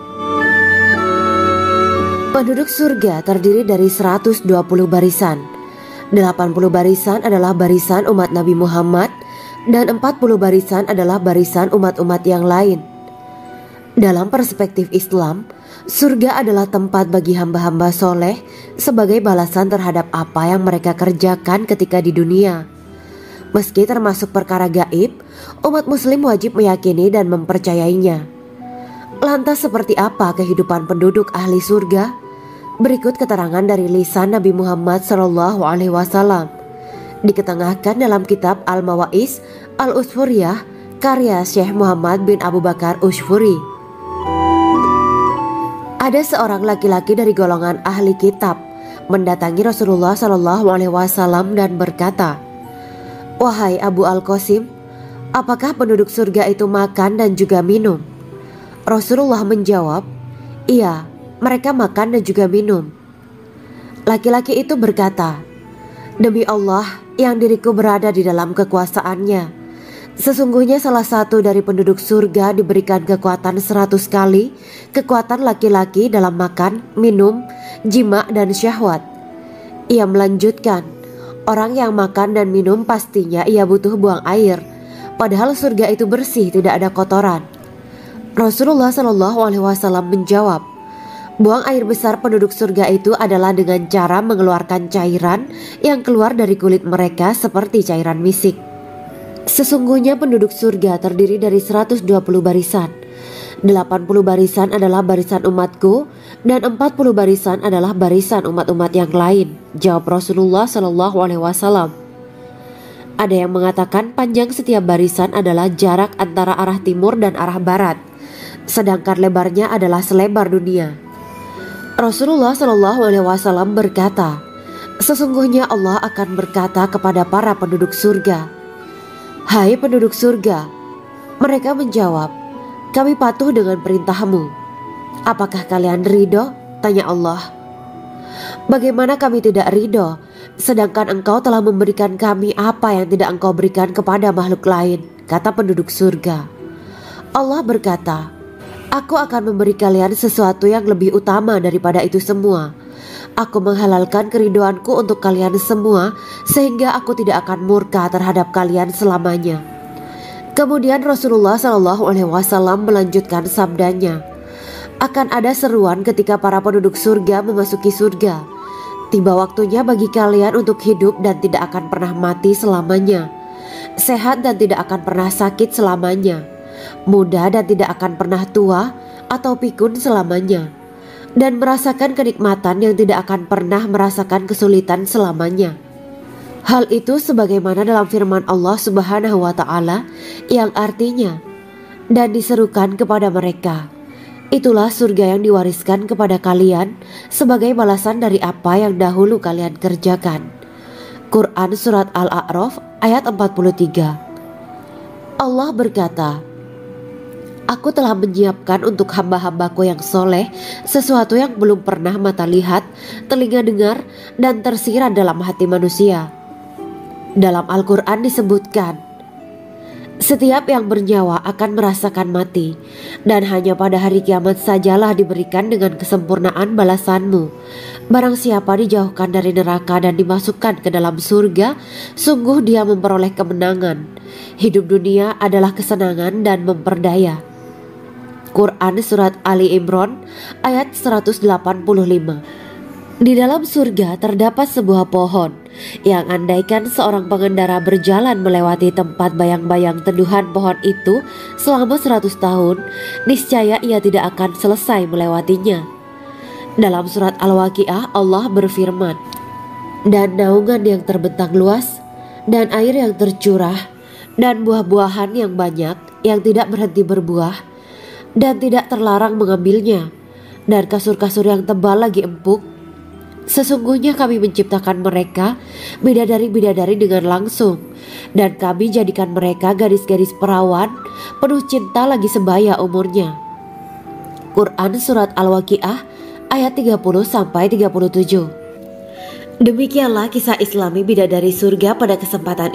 Penduduk surga terdiri dari 120 barisan. 80 barisan adalah barisan umat Nabi Muhammad dan 40 barisan adalah barisan umat-umat yang lain. Dalam perspektif Islam, surga adalah tempat bagi hamba-hamba soleh sebagai balasan terhadap apa yang mereka kerjakan ketika di dunia. Meski termasuk perkara gaib, umat muslim wajib meyakini dan mempercayainya. Lantas seperti apa kehidupan penduduk ahli surga? Berikut keterangan dari lisan Nabi Muhammad SAW, diketengahkan dalam kitab Al-Mawa'is Al-Usfuriyah karya Syekh Muhammad bin Abu Bakar Ushfuri. Ada seorang laki-laki dari golongan ahli kitab mendatangi Rasulullah SAW dan berkata, "Wahai Abu Al-Qasim, apakah penduduk surga itu makan dan juga minum?" Rasulullah menjawab, "Iya, mereka makan dan juga minum." Laki-laki itu berkata, "Demi Allah yang diriku berada di dalam kekuasaannya, sesungguhnya salah satu dari penduduk surga diberikan kekuatan 100 kali kekuatan laki-laki dalam makan, minum, jima, dan syahwat." Ia melanjutkan, "Orang yang makan dan minum pastinya ia butuh buang air, padahal surga itu bersih, tidak ada kotoran." Rasulullah SAW menjawab, "Buang air besar penduduk surga itu adalah dengan cara mengeluarkan cairan yang keluar dari kulit mereka seperti cairan misik." Sesungguhnya penduduk surga terdiri dari 120 barisan. 80 barisan adalah barisan umatku dan 40 barisan adalah barisan umat-umat yang lain, jawab Rasulullah SAW. Ada yang mengatakan panjang setiap barisan adalah jarak antara arah timur dan arah barat, sedangkan lebarnya adalah selebar dunia. Rasulullah SAW berkata, "Sesungguhnya Allah akan berkata kepada para penduduk surga, 'Hai penduduk surga,' mereka menjawab, 'Kami patuh dengan perintahmu.' 'Apakah kalian ridho?' tanya Allah. 'Bagaimana kami tidak ridho, sedangkan engkau telah memberikan kami apa yang tidak engkau berikan kepada makhluk lain,' kata penduduk surga. Allah berkata, 'Aku akan memberi kalian sesuatu yang lebih utama daripada itu semua. Aku menghalalkan keridoanku untuk kalian semua sehingga aku tidak akan murka terhadap kalian selamanya.'" Kemudian Rasulullah SAW melanjutkan sabdanya, "Akan ada seruan ketika para penduduk surga memasuki surga. Tiba waktunya bagi kalian untuk hidup dan tidak akan pernah mati selamanya, sehat dan tidak akan pernah sakit selamanya, muda dan tidak akan pernah tua atau pikun selamanya, dan merasakan kenikmatan yang tidak akan pernah merasakan kesulitan selamanya." Hal itu sebagaimana dalam firman Allah Subhanahu wa Ta'ala yang artinya, "Dan diserukan kepada mereka, itulah surga yang diwariskan kepada kalian sebagai balasan dari apa yang dahulu kalian kerjakan." Quran Surat Al-A'raf ayat 43. Allah berkata, "Aku telah menyiapkan untuk hamba-hambaku yang soleh sesuatu yang belum pernah mata lihat, telinga dengar, dan tersirat dalam hati manusia." Dalam Al-Quran disebutkan, "Setiap yang bernyawa akan merasakan mati, dan hanya pada hari kiamat sajalah diberikan dengan kesempurnaan balasanmu. Barang siapa dijauhkan dari neraka dan dimasukkan ke dalam surga, sungguh dia memperoleh kemenangan. Hidup dunia adalah kesenangan dan memperdaya." Quran Surat Ali Imran ayat 185. Di dalam surga terdapat sebuah pohon yang andaikan seorang pengendara berjalan melewati tempat bayang-bayang teduhan pohon itu selama 100 tahun, niscaya ia tidak akan selesai melewatinya. Dalam surat Al-Waqiah Allah berfirman, "Dan naungan yang terbentang luas, dan air yang tercurah, dan buah-buahan yang banyak yang tidak berhenti berbuah dan tidak terlarang mengambilnya, dan kasur-kasur yang tebal lagi empuk. Sesungguhnya kami menciptakan mereka bidadari-bidadari dengan langsung, dan kami jadikan mereka gadis-gadis perawan penuh cinta lagi sebaya umurnya. Quran Surat Al-Waqiah ayat 30-37. Demikianlah kisah Islami bidadari surga pada kesempatan